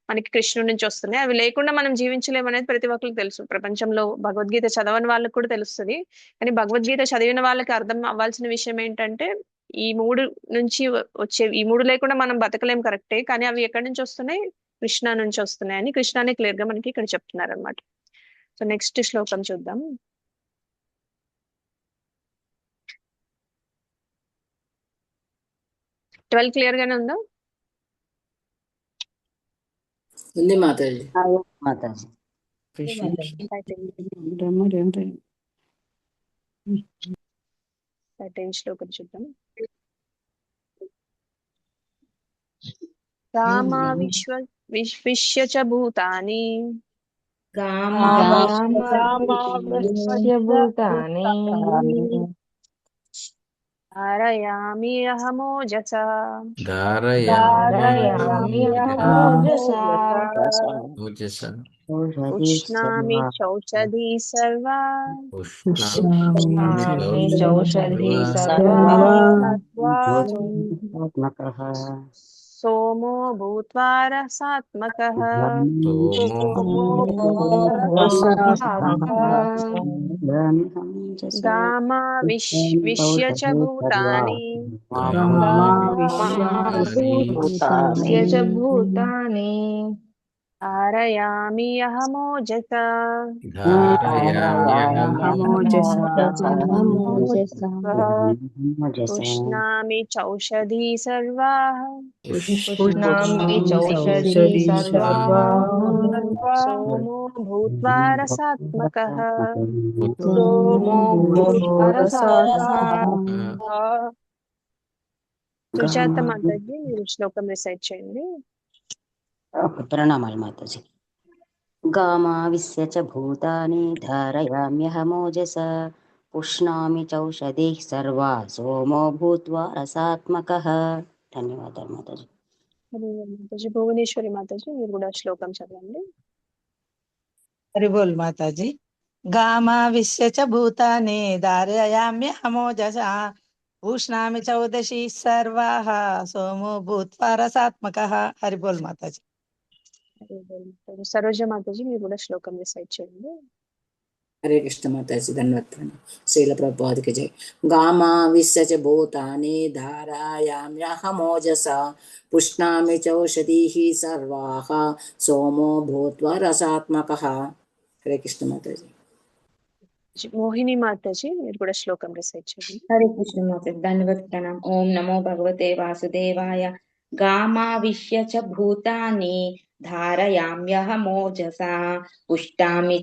మనకి కృష్ణుడి నుంచి వస్తున్నాయి. అవి లేకుండా మనం జీవించలేము అనేది ప్రతి ఒక్కరికి తెలుసు. ప్రపంచంలో భగవద్గీత చదవని వాళ్ళకి కూడా తెలుస్తుంది. కానీ భగవద్గీత చదివిన వాళ్ళకి అర్థం అవ్వాల్సిన విషయం ఏంటంటే, ఈ మూడు నుంచి ఈ మూడు లేకుండా మనం బతకలేం, కరెక్టే. కానీ అవి ఎక్కడి నుంచి వస్తున్నాయి, కృష్ణ నుంచి వస్తున్నాయి అని కృష్ణాన్ని క్లియర్ గా మనకి ఇక్కడ చెప్తున్నారు అనమాట. సో నెక్స్ట్ శ్లోకం చూద్దాం. ట్వెల్వ్ క్లియర్ గానే ఉందా? ఉంది మాతాజీ. మాతాజీ. శ్లోకం చూద్దాం. కామా విశ్వ చ భూతాని భూతాని ధారయామి అహమోజసా ధారయామి ధారయామ్యహమోజసా ఓజసా ఉష్ణామి చౌషధీ సర్వా ఉష్ణామి చౌషధీ సర్వా సత్వా సోమో భూత్వా రసాత్మకః గామా విశ్య చ భూతాని భూతాని ధారయామి అహమోజసా ఉష్ణామి చౌషధీ సర్వా ఉష్ణామి చౌషధీ సర్వా సోమో భూత్వా రసాత్మకః సోమో భూత్వా సుజాత మాతాజీ మీరు శ్లోకం రిసైట్ చేయండి. ప్రణామాలు మాతాజీ. గామా విశ్య చ భూతాని ధారయామ్యహమోజస పుష్ణామి చౌషధి సర్వా సోమో భూత్వా రసాత్మకః. ధన్యవాదాలు మాతాజీ. మాతాజీ భువనేశ్వరి మాతాజీ మీరు కూడా శ్లోకం చదవండి. హరిబోల్ మాతాజీ. గామా విశ్య చ భూతాని ధారయామ్యహమోజసా ఉష్ణామి చౌదశి సర్వాః సోమో భూత్వా రసాత్మకః. హరిబోల్ మాతాజీ. సరోజ మాతాజీ మీరు కూడా శ్లోకం రిసైట్ చేయండి. హరే కృష్ణ మాతాజీ. ధన్యవాద ప్రణామం. శ్రీల ప్రభుపాదికి జై. గామా విశ్య చ భూతాని ధారయామ్యహమోజసా పుష్ణామి చౌషధీః సర్వాః సోమో భూత్వా రసాత్మకః. హరే కృష్ణ మాతాజీ. మోహిని మాతాజీ మీరు కూడా శ్లోకం రిసైట్ చేయండి. హరే కృష్ణ మాతాజీ. ధన్యవాద ప్రణామం. ఓం నమో భగవతే వాసుదేవాయ. గామా విశ్య చ భూతాని ధారయామ్యహమోజసా పుష్టామి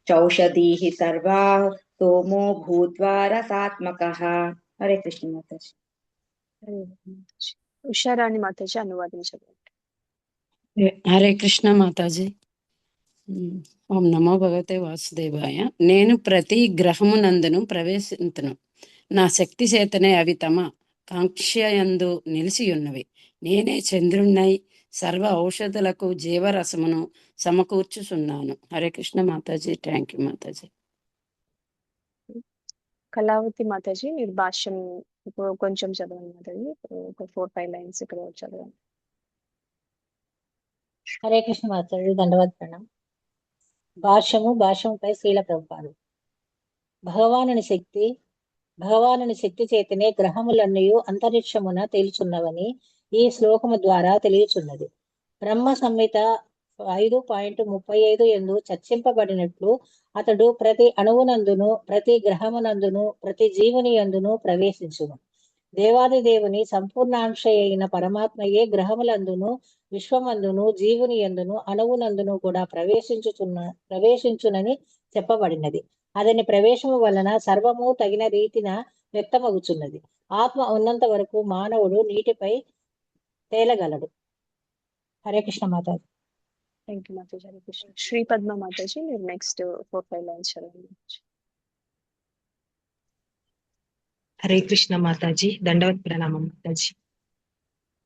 చౌషధీః సర్వా సోమో భూత్వా రసాత్మకః. హరే కృష్ణ మాతాజీ. ఉషారాణి మాతాజీ అనువాదించండి. హరే కృష్ణ మాతాజీ. ఓం నమో భగవతే వాసుదేవాయ. నేను ప్రతి గ్రహమునందును ప్రవేశింతును. నా శక్తి చేతనే అవి తమ కాంక్షయందు నిలిచియున్నవి. నేనే చంద్రుణ్ణై సర్వ ఔషధులకు జీవరసమును సమకూర్చుచున్నాను. హరే కృష్ణ మాతాజీ. Thank you Mataji. కళావతి మాతాజీ మీరు భాష్యం ఇప్పుడు కొంచెం చదవండి మాతాజీ. ఒక 4-5 లైన్స్ ఇక్కడ చదవండి. హరే కృష్ణ మాతాజీ. దండవత్ ప్రణామం. భాష్యముపై శ్రీల ప్రభుపాదు. భగవానుని శక్తి చేతనే గ్రహములన్నీ అంతరిక్షమున తేలుచున్నవని ఈ శ్లోకము ద్వారా తెలియచున్నది. బ్రహ్మ సంహిత 5.35 యందు చర్చింపబడినట్లు అతడు ప్రతి అణువునందును ప్రతి గ్రహమునందును ప్రతి జీవుని యందును ప్రవేశించును. దేవాది దేవుని సంపూర్ణాంశ అయిన పరమాత్మయే గ్రహములందును విశ్వమందును జీవుని యందును అణువునందును కూడా ప్రవేశించునని చెప్పబడినది. అతని ప్రవేశము వలన సర్వము తగిన రీతిన వ్యక్తమగుచున్నది. ఆత్మ ఉన్నంత వరకు మానవుడు నీటిపై తేలగలడు. హరే కృష్ణ మాతాజీ. Thank you Mataji. హరే కృష్ణ. శ్రీ పద్మ మాతాజీ మీరు నెక్స్ట్ 4-5 లైన్స్ చదవండి. హరే కృష్ణ మాతాజీ. దండవత్ ప్రణామం మాతాజీ.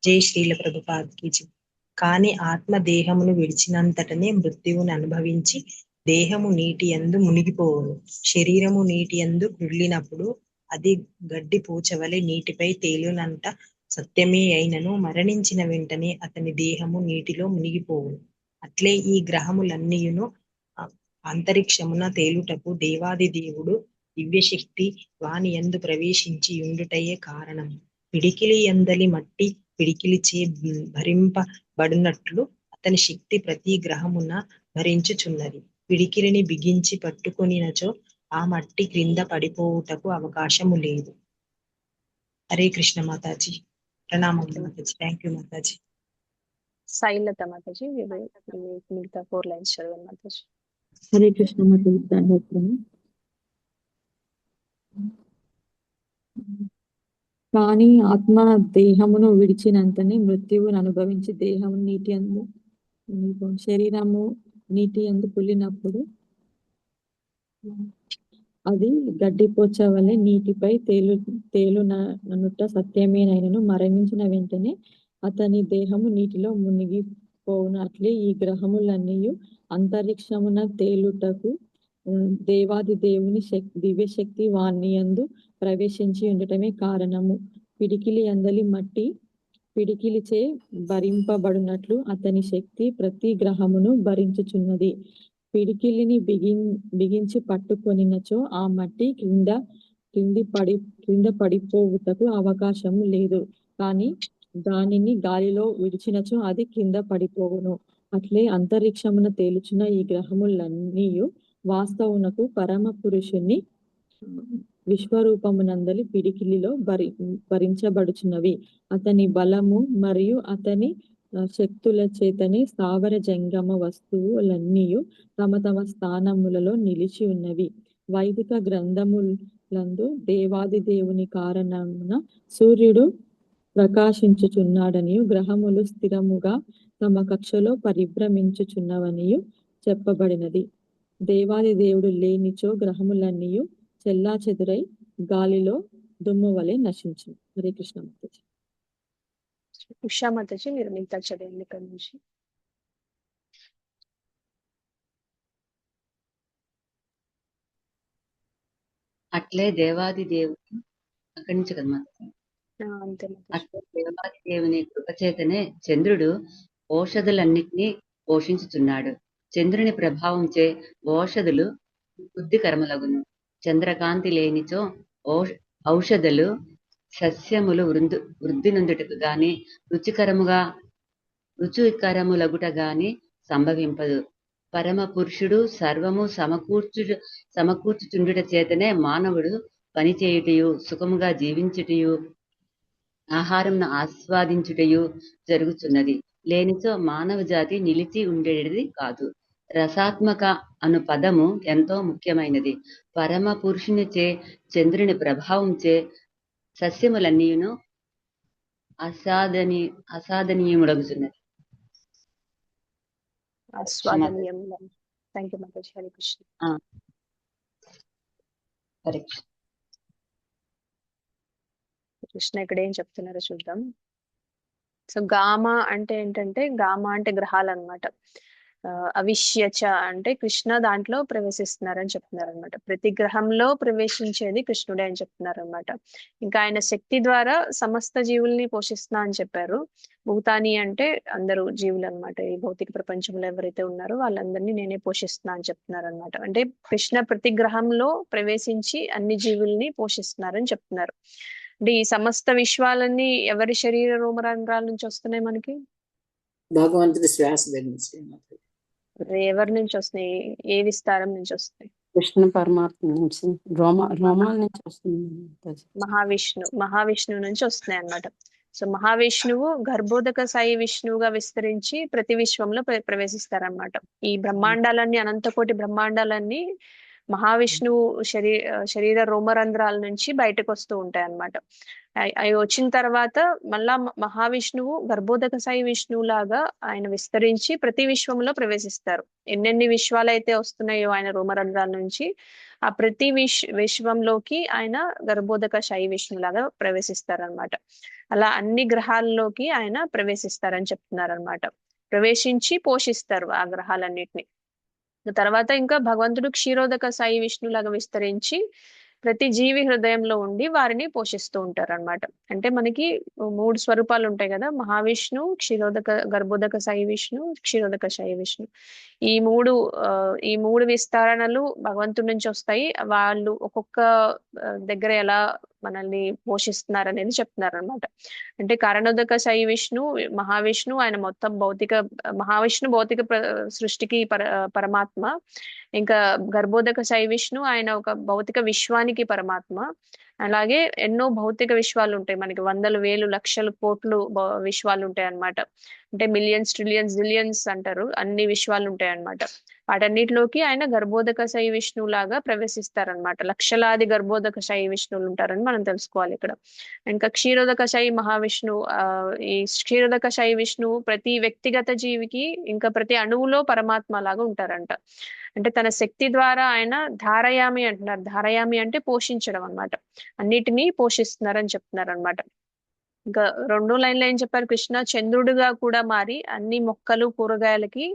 జై శ్రీల ప్రభుపాద్కి జై. కాని ఆత్మ దేహమును విడిచినంతటనే మృత్యువును అనుభవించి దేహము నీటి యందు మునిగిపోవును. శరీరము నీటి యందు కృళ్ళినప్పుడు అది గడ్డి పూచవలె నీటిపై తేలునంట సత్యమే అయినను మరణించిన వెంటనే అతని దేహము నీటిలో మునిగిపోవును. అట్లే ఈ గ్రహములన్నీయును అంతరిక్షమున తేలుటకు దేవాది దేవుడు దివ్యశక్తి వాని యందు ప్రవేశించి యుండుటయే కారణం. పిడికిలి యందలి మట్టి పిడికిలిచే భరింపబడినట్లు అతని శక్తి ప్రతి గ్రహమున భరించుచున్నది. పిడికిలిని బిగించి పట్టుకొనినచో ఆ మట్టి క్రింద పడిపోవుటకు అవకాశము లేదు. హరే కృష్ణ మాతాజీ. ప్రణామం మాతాజీ. Thank you Mataji. శైలత మాతాజీ మిగతా 4 లైన్స్ చదవండి మాతాజీ. హరే కృష్ణ మాతాజీ. దండవత్వం. కానీ ఆత్మ దేహమును విడిచినంతనే మృత్యువును అనుభవించి దేహము నీటి అందు శరీరము నీటి అందు పులినప్పుడు అది గడ్డిపోచ వలె నీటిపై తేలుననుట సత్యమేనైనను మరణించిన వెంటనే అతని దేహము నీటిలో మునిగిపోవును. అట్లే ఈ గ్రహములన్నీ అంతరిక్షమున తేలుటకు దేవాది దేవుని దివ్యశక్తి వాని యందు ప్రవేశించి ఉండటమే కారణము. పిడికిలి అందలి మట్టి పిడికిలిచే భరింపబడినట్లు అతని శక్తి ప్రతి గ్రహమును భరించుచున్నది. పిడికిలిని బిగించి పట్టుకొనినచో ఆ మట్టి క్రింద పడిపోవుటకు అవకాశము లేదు. కానీ దానిని గాలిలో విడిచినచో అది కింద పడిపోవును. అట్లే అంతరిక్షమున తేలుచున్న ఈ గ్రహములన్నీ వాస్తవునకు పరమ పురుషుని విశ్వరూపమునందలి పిడికిలిలో భరించబడుచున్నవి. అతని బలము మరియు అతని శక్తుల చేతనే స్థావర జంగమ వస్తువులన్నీ తమ తమ స్థానములలో నిలిచి ఉన్నవి. వైదిక గ్రంథములందు దేవాది దేవుని కారణమున సూర్యుడు ప్రకాశించుచున్నాడనియు గ్రహములు స్థిరముగా తమ కక్షలో పరిభ్రమించుచున్నవనియు చెప్పబడినది. దేవాది దేవుడు లేనిచో గ్రహములన్నీ చెల్లా చెదురై గాలిలో దుమ్ము వలె నశించు. హరే కృష్ణ మాతాజీ. ఉషా మాతాజీ మీరు మిగతా చదివండి ఇక్కడ నుంచి. అట్లే దేవాది దేవుని అక్కడి నుంచి కదా మాతాజీ. అంతే మాతాజీ. అట్లే దేవాది దేవుని కృపచేతనే చంద్రుడు ఔషధులన్నిటినీ పోషించుచున్నాడు. చంద్రుని ప్రభావంచే ఔషధులు బుద్ధికరములగును. చంద్రకాంతి లేనిచో ఔషధులు సస్యములు వృద్ధి నొందుటకు గాని రుచికరములగుట గాని సంభవింపదు. పరమ పురుషుడు సర్వము సమకూర్చుచుండుట చేతనే మానవుడు పనిచేయుటయు సుఖముగా జీవించుటయు ఆహారంను ఆస్వాదించుటయు జరుగుతున్నది. లేనిచో మానవ జాతి నిలిచి ఉండేది కాదు. రసాత్మక అను పదము ఎంతో ముఖ్యమైనది. పరమ పురుషునిచే చంద్రుని ప్రభావంచే సస్యములన్నీను అసాధనీయములగుతున్నది. Thank you Mataji. హరే కృష్ణ. హరే కృష్ణ ఇక్కడ ఏం చెప్తున్నారో చూద్దాం. సో గామా అంటే ఏంటంటే, గామా అంటే గ్రహాలు అనమాట. అవిష్యచ అంటే కృష్ణ దాంట్లో ప్రవేశిస్తున్నారని చెప్తున్నారు అనమాట. ప్రతి గ్రహంలో ప్రవేశించేది కృష్ణుడే అని చెప్తున్నారు అనమాట. ఇంకా ఆయన శక్తి ద్వారా సమస్త జీవుల్ని పోషిస్తున్నా అని చెప్పారు. భూతాని అంటే అందరూ జీవులు అనమాట. ఈ భౌతిక ప్రపంచంలో ఎవరైతే ఉన్నారో వాళ్ళందరినీ నేనే పోషిస్తున్నా అని చెప్తున్నారు అనమాట. అంటే కృష్ణ ప్రతి గ్రహంలో ప్రవేశించి అన్ని జీవుల్ని పోషిస్తున్నారని చెప్తున్నారు. అంటే ఈ సమస్త విశ్వాలన్నీ ఎవరి శరీర రోమరంధ్రాల నుంచి వస్తున్నాయి మనకి? భగవంతుడి శ్వాస దగ్గర నుంచి. ఎవరి నుంచి వస్తున్నాయి? ఏ విస్తారం నుంచి వస్తాయి? కృష్ణ పరమాత్మ నుంచి, రోమాల నుంచి వస్తుంది. మహావిష్ణువు నుంచి వస్తున్నాయి అన్నమాట. సో మహావిష్ణువు గర్భోదక సాయి విష్ణువుగా విస్తరించి ప్రతి విశ్వంలో ప్రవేశిస్తారనమాట. ఈ బ్రహ్మాండాలన్నీ, అనంతకోటి బ్రహ్మాండాలన్నీ మహావిష్ణువు శరీర రోమరంధ్రాల నుంచి బయటకు వస్తూ ఉంటాయి అన్నమాట. అవి వచ్చిన తర్వాత మళ్ళా మహావిష్ణువు గర్భోదక సాయి విష్ణువు లాగా ఆయన విస్తరించి ప్రతి విశ్వంలో ప్రవేశిస్తారు. ఎన్నెన్ని విశ్వాలు అయితే వస్తున్నాయో ఆయన రోమరంధ్రాల నుంచి, ఆ ప్రతి విశ్వంలోకి ఆయన గర్భోదక సాయి విష్ణువు లాగా ప్రవేశిస్తారనమాట. అలా అన్ని గ్రహాల్లోకి ఆయన ప్రవేశిస్తారని చెప్తున్నారు అనమాట. ప్రవేశించి పోషిస్తారు ఆ గ్రహాలన్నిటిని. తర్వాత ఇంకా భగవంతుడు క్షీరోదక సాయి విష్ణులాగా విస్తరించి ప్రతి జీవి హృదయంలో ఉండి వారిని పోషిస్తూ ఉంటారు అనమాట. అంటే మనకి 3 స్వరూపాలు ఉంటాయి కదా, మహావిష్ణు, గర్భోదక సాయి విష్ణు, క్షీరోదక సాయి విష్ణు. ఈ మూడు విస్తరణలు భగవంతుడి నుంచి వస్తాయి. వాళ్ళు ఒక్కొక్క దగ్గర ఎలా మనల్ని పోషిస్తున్నారు అనేది చెప్తున్నారు అనమాట. అంటే కారణోదక సాయి విష్ణు, మహావిష్ణు ఆయన మొత్తం మహావిష్ణు భౌతిక సృష్టికి పరమాత్మ. ఇంకా గర్భోదక సాయి విష్ణు ఆయన ఒక భౌతిక విశ్వానికి పరమాత్మ. అలాగే ఎన్నో భౌతిక విశ్వాలు ఉంటాయి మనకి, 100,000 లక్షలు కోట్లు విశ్వాలు ఉంటాయి అన్నమాట. అంటే మిలియన్స్, ట్రిలియన్స్, జిలియన్స్ అంటారు, అన్ని విశ్వాలు ఉంటాయి అన్నమాట. వాటన్నిటిలోకి ఆయన గర్భోదక శై విష్ణువు లాగా ప్రవేశిస్తారనమాట. లక్షలాది గర్భోదక శై విష్ణువులు ఉంటారని మనం తెలుసుకోవాలి ఇక్కడ. ఇంకా క్షీరోదక శై మహావిష్ణువు, ఈ క్షీరోదక శై విష్ణువు ప్రతి వ్యక్తిగత జీవికి ఇంకా ప్రతి అణువులో పరమాత్మ లాగా ఉంటారంట. అంటే తన శక్తి ద్వారా ఆయన ధారయామి అంటున్నారు. ధారయామి అంటే పోషించడం అన్నమాట, అన్నిటినీ పోషిస్తున్నారని చెప్తున్నారు అనమాట. ఇంకా రెండో లైన్ లో ఏం చెప్పారు, కృష్ణ చంద్రుడిగా కూడా మారి అన్ని మొక్కలు కూరగాయలకి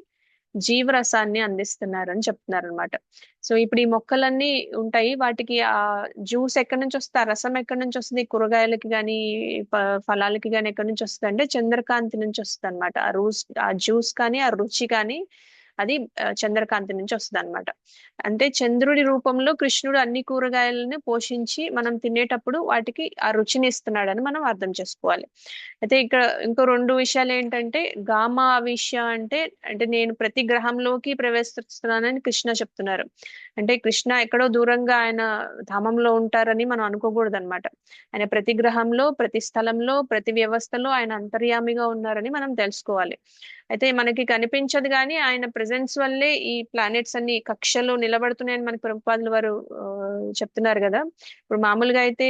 జీవరసాన్ని అందిస్తున్నారని చెప్తున్నారు అనమాట. సో ఇప్పుడు ఈ మొక్కలన్నీ ఉంటాయి, వాటికి ఆ జ్యూస్ ఎక్కడి నుంచి వస్తుంది, ఆ రసం ఎక్కడి నుంచి వస్తుంది, కూరగాయలకి కానీ ఫలాలకి కానీ ఎక్కడి నుంచి వస్తుంది అంటే చంద్రకాంతి నుంచి వస్తుంది అనమాట. ఆ జ్యూస్ కానీ ఆ రుచి కానీ అది చంద్రకాంతి నుంచి వస్తుంది అనమాట. అంటే చంద్రుడి రూపంలో కృష్ణుడు అన్ని కూరగాయలను పోషించి మనం తినేటప్పుడు వాటికి ఆ రుచిని ఇస్తున్నాడని మనం అర్థం చేసుకోవాలి. అయితే ఇక్కడ ఇంకో రెండు విషయాలు ఏంటంటే, గామా అవిష్య అంటే అంటే నేను ప్రతి గ్రహంలోకి ప్రవేశిస్తున్నానని కృష్ణ చెప్తున్నారు. అంటే కృష్ణ ఎక్కడో దూరంగా ఆయన ధామంలో ఉంటారని మనం అనుకోకూడదు అనమాట. ఆయన ప్రతి గ్రహంలో, ప్రతి స్థలంలో, ప్రతి వ్యవస్థలో ఆయన అంతర్యామిగా ఉన్నారని మనం తెలుసుకోవాలి. అయితే మనకి కనిపించదు కానీ ఆయన ప్రెజెన్స్ వల్లే ఈ ప్లానెట్స్ అన్ని కక్షలో నిలబడుతున్నాయని మనకి ప్రభుపాదుల వారు చెప్తున్నారు కదా. ఇప్పుడు మామూలుగా అయితే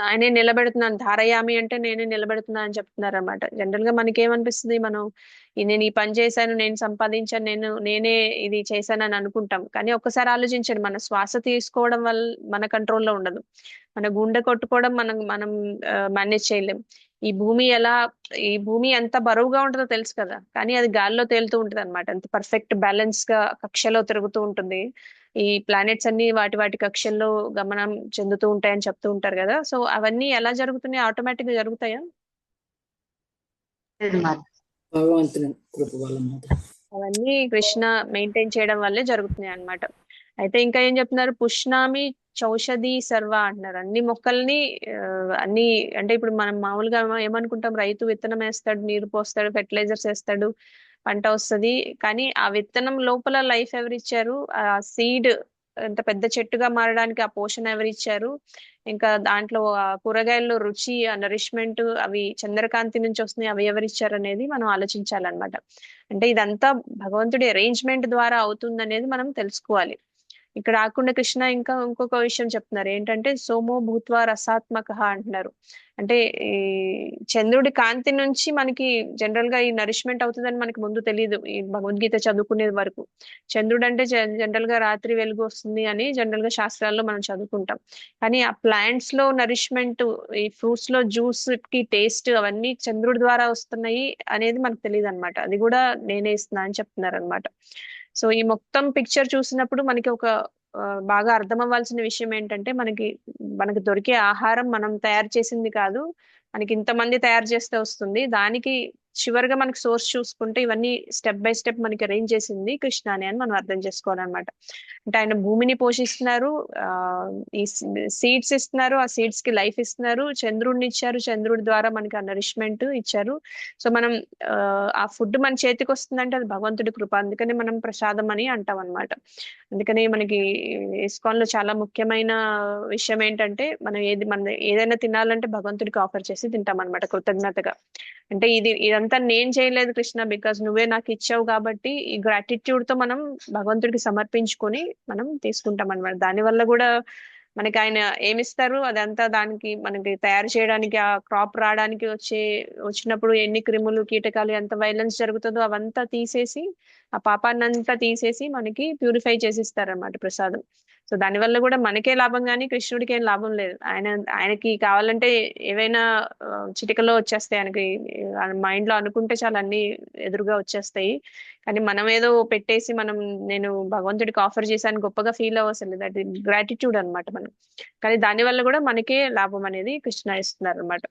ఆయనే నిలబెడుతున్నాను, ధారయామి అంటే నేనే నిలబెడుతున్నా అని చెప్తున్నారు అనమాట. జనరల్ గా మనకి ఏమనిపిస్తుంది, మనం నేను ఈ పని చేశాను, నేను సంపాదించాను, నేనే ఇది చేశాను అని అనుకుంటాం. కానీ ఒక్కసారి ఆలోచించండి, మన శ్వాస తీసుకోవడం వల్ల మన కంట్రోల్లో ఉండదు, మన గుండె కొట్టుకోవడం మనం మేనేజ్ చేయలేం. ఈ భూమి ఎంత బరువుగా ఉంటుందో తెలుసు కదా, కానీ అది గాల్లో తేలుతూ ఉంటుంది అనమాట. అంత పర్ఫెక్ట్ బ్యాలెన్స్ గా కక్షలో తిరుగుతూ ఉంటుంది. ఈ ప్లానెట్స్ అన్ని వాటి కక్షల్లో గమనం చెందుతూ ఉంటాయని చెప్తూ ఉంటారు కదా. సో అవన్నీ ఎలా జరుగుతున్నాయి, ఆటోమేటిక్ గా జరుగుతాయా? భగవంతుని కృప వల్ల మాత్రం అవన్నీ కృష్ణ మెయింటైన్ చేయడం వల్లే జరుగుతున్నాయి అన్నమాట. అయితే ఇంకా ఏం చెప్తున్నారు, పుష్ణామి చౌషధి సర్వ అంటున్నారు. అన్ని మొక్కల్ని అన్ని అంటే ఇప్పుడు మనం మామూలుగా ఏమనుకుంటాం, రైతు విత్తనం వేస్తాడు, నీరు పోస్తాడు, ఫెర్టిలైజర్స్ వేస్తాడు, పంట వస్తుంది. కానీ ఆ విత్తనం లోపల లైఫ్ ఎవరిచ్చారు, ఆ సీడ్ అంత పెద్ద చెట్టుగా మారడానికి ఆ పోషణ ఎవరిచ్చారు, ఇంకా దాంట్లో ఆ కూరగాయల్లో రుచి, ఆ నరిష్మెంట్ అవి చంద్రకాంతి నుంచి వస్తున్నాయి, అవి ఎవరిచ్చారు అనేది మనం ఆలోచించాలన్నమాట. అంటే ఇదంతా భగవంతుడి అరేంజ్మెంట్ ద్వారా అవుతుందనేది మనం తెలుసుకోవాలి. ఇక్కడ రాకుండా కృష్ణ ఇంకా ఇంకొక విషయం చెప్తున్నారు, ఏంటంటే సోమో భూత్వా రసాత్మక అంటున్నారు. అంటే ఈ చంద్రుడి కాంతి నుంచి మనకి జనరల్ గా ఈ నరిష్మెంట్ అవుతుందని మనకి ముందు తెలియదు, ఈ భగవద్గీత చదువుకునే వరకు. చంద్రుడు అంటే జనరల్ గా రాత్రి వెలుగు వస్తుంది అని జనరల్ గా శాస్త్రాల్లో మనం చదువుకుంటాం. కానీ ఆ ప్లాంట్స్ లో నరిష్మెంట్, ఈ ఫ్రూట్స్ లో జ్యూస్ కి టేస్ట్ అవన్నీ చంద్రుడి ద్వారా వస్తున్నాయి అనేది మనకు తెలియదు అనమాట. అది కూడా నేనే ఇస్తున్నా అని చెప్తున్నారు అనమాట. సో ఈ మొత్తం పిక్చర్ చూసినప్పుడు మనకి ఒక బాగా అర్థం అవ్వాల్సిన విషయం ఏంటంటే, మనకి దొరికే ఆహారం మనం తయారు చేసింది కాదు, మనకి ఇంతమంది తయారు చేస్తే వస్తుంది. దానికి చివరిగా మనకి సోర్స్ చూసుకుంటే ఇవన్నీ స్టెప్ బై స్టెప్ మనకి అరేంజ్ చేసింది కృష్ణాని అని మనం అర్థం చేసుకోవాలన్నమాట. అంటే ఆయన భూమిని పోషిస్తున్నారు, ఈ సీడ్స్ ఇస్తున్నారు, ఆ సీడ్స్ కి లైఫ్ ఇస్తున్నారు, చంద్రుడిని ఇచ్చారు, చంద్రుడి ద్వారా మనకి ఆ నరిష్మెంట్ ఇచ్చారు. సో మనం ఆ ఫుడ్ మన చేతికి వస్తుందంటే అది భగవంతుడి కృప, అందుకని మనం ప్రసాదం అని అంటాం అనమాట. అందుకని మనకి ఇస్కాన్ లో చాలా ముఖ్యమైన విషయం ఏంటంటే, మనం ఏదైనా తినాలంటే భగవంతుడికి ఆఫర్ చేసి తింటాం అనమాట కృతజ్ఞతగా. అంటే ఇదంతా నేను చేయలేదు కృష్ణ, బికాస్ నువ్వే నాకు ఇచ్చావు కాబట్టి ఈ గ్రాటిట్యూడ్ తో మనం భగవంతుడికి సమర్పించుకొని మనం తీసుకుంటాం అనమాట. దానివల్ల కూడా మనకి ఆయన ఏమిస్తారు, అదంతా దానికి మనకి తయారు చేయడానికి, ఆ క్రాప్ రావడానికి వచ్చినప్పుడు ఎన్ని క్రిములు, కీటకాలు, ఎంత వైలెన్స్ జరుగుతుందో అవంతా తీసేసి, ఆ పాపాన్నంతా తీసేసి మనకి ప్యూరిఫై చేసి ఇస్తారనమాట ప్రసాదం. సో దానివల్ల కూడా మనకే లాభం, కానీ కృష్ణుడికి ఏం లాభం లేదు. ఆయనకి కావాలంటే ఏవైనా చిటికలో వచ్చేస్తాయి, ఆయనకి మైండ్ లో అనుకుంటే చాలా అన్ని ఎదురుగా వచ్చేస్తాయి. కానీ మనం ఏదో పెట్టేసి నేను భగవంతుడికి ఆఫర్ చేశాను గొప్పగా ఫీల్ అవ్వసలేదు, అది గ్రాటిట్యూడ్ అనమాట మనం. కానీ దానివల్ల కూడా మనకే లాభం అనేది కృష్ణ ఇస్తున్నారు అనమాట.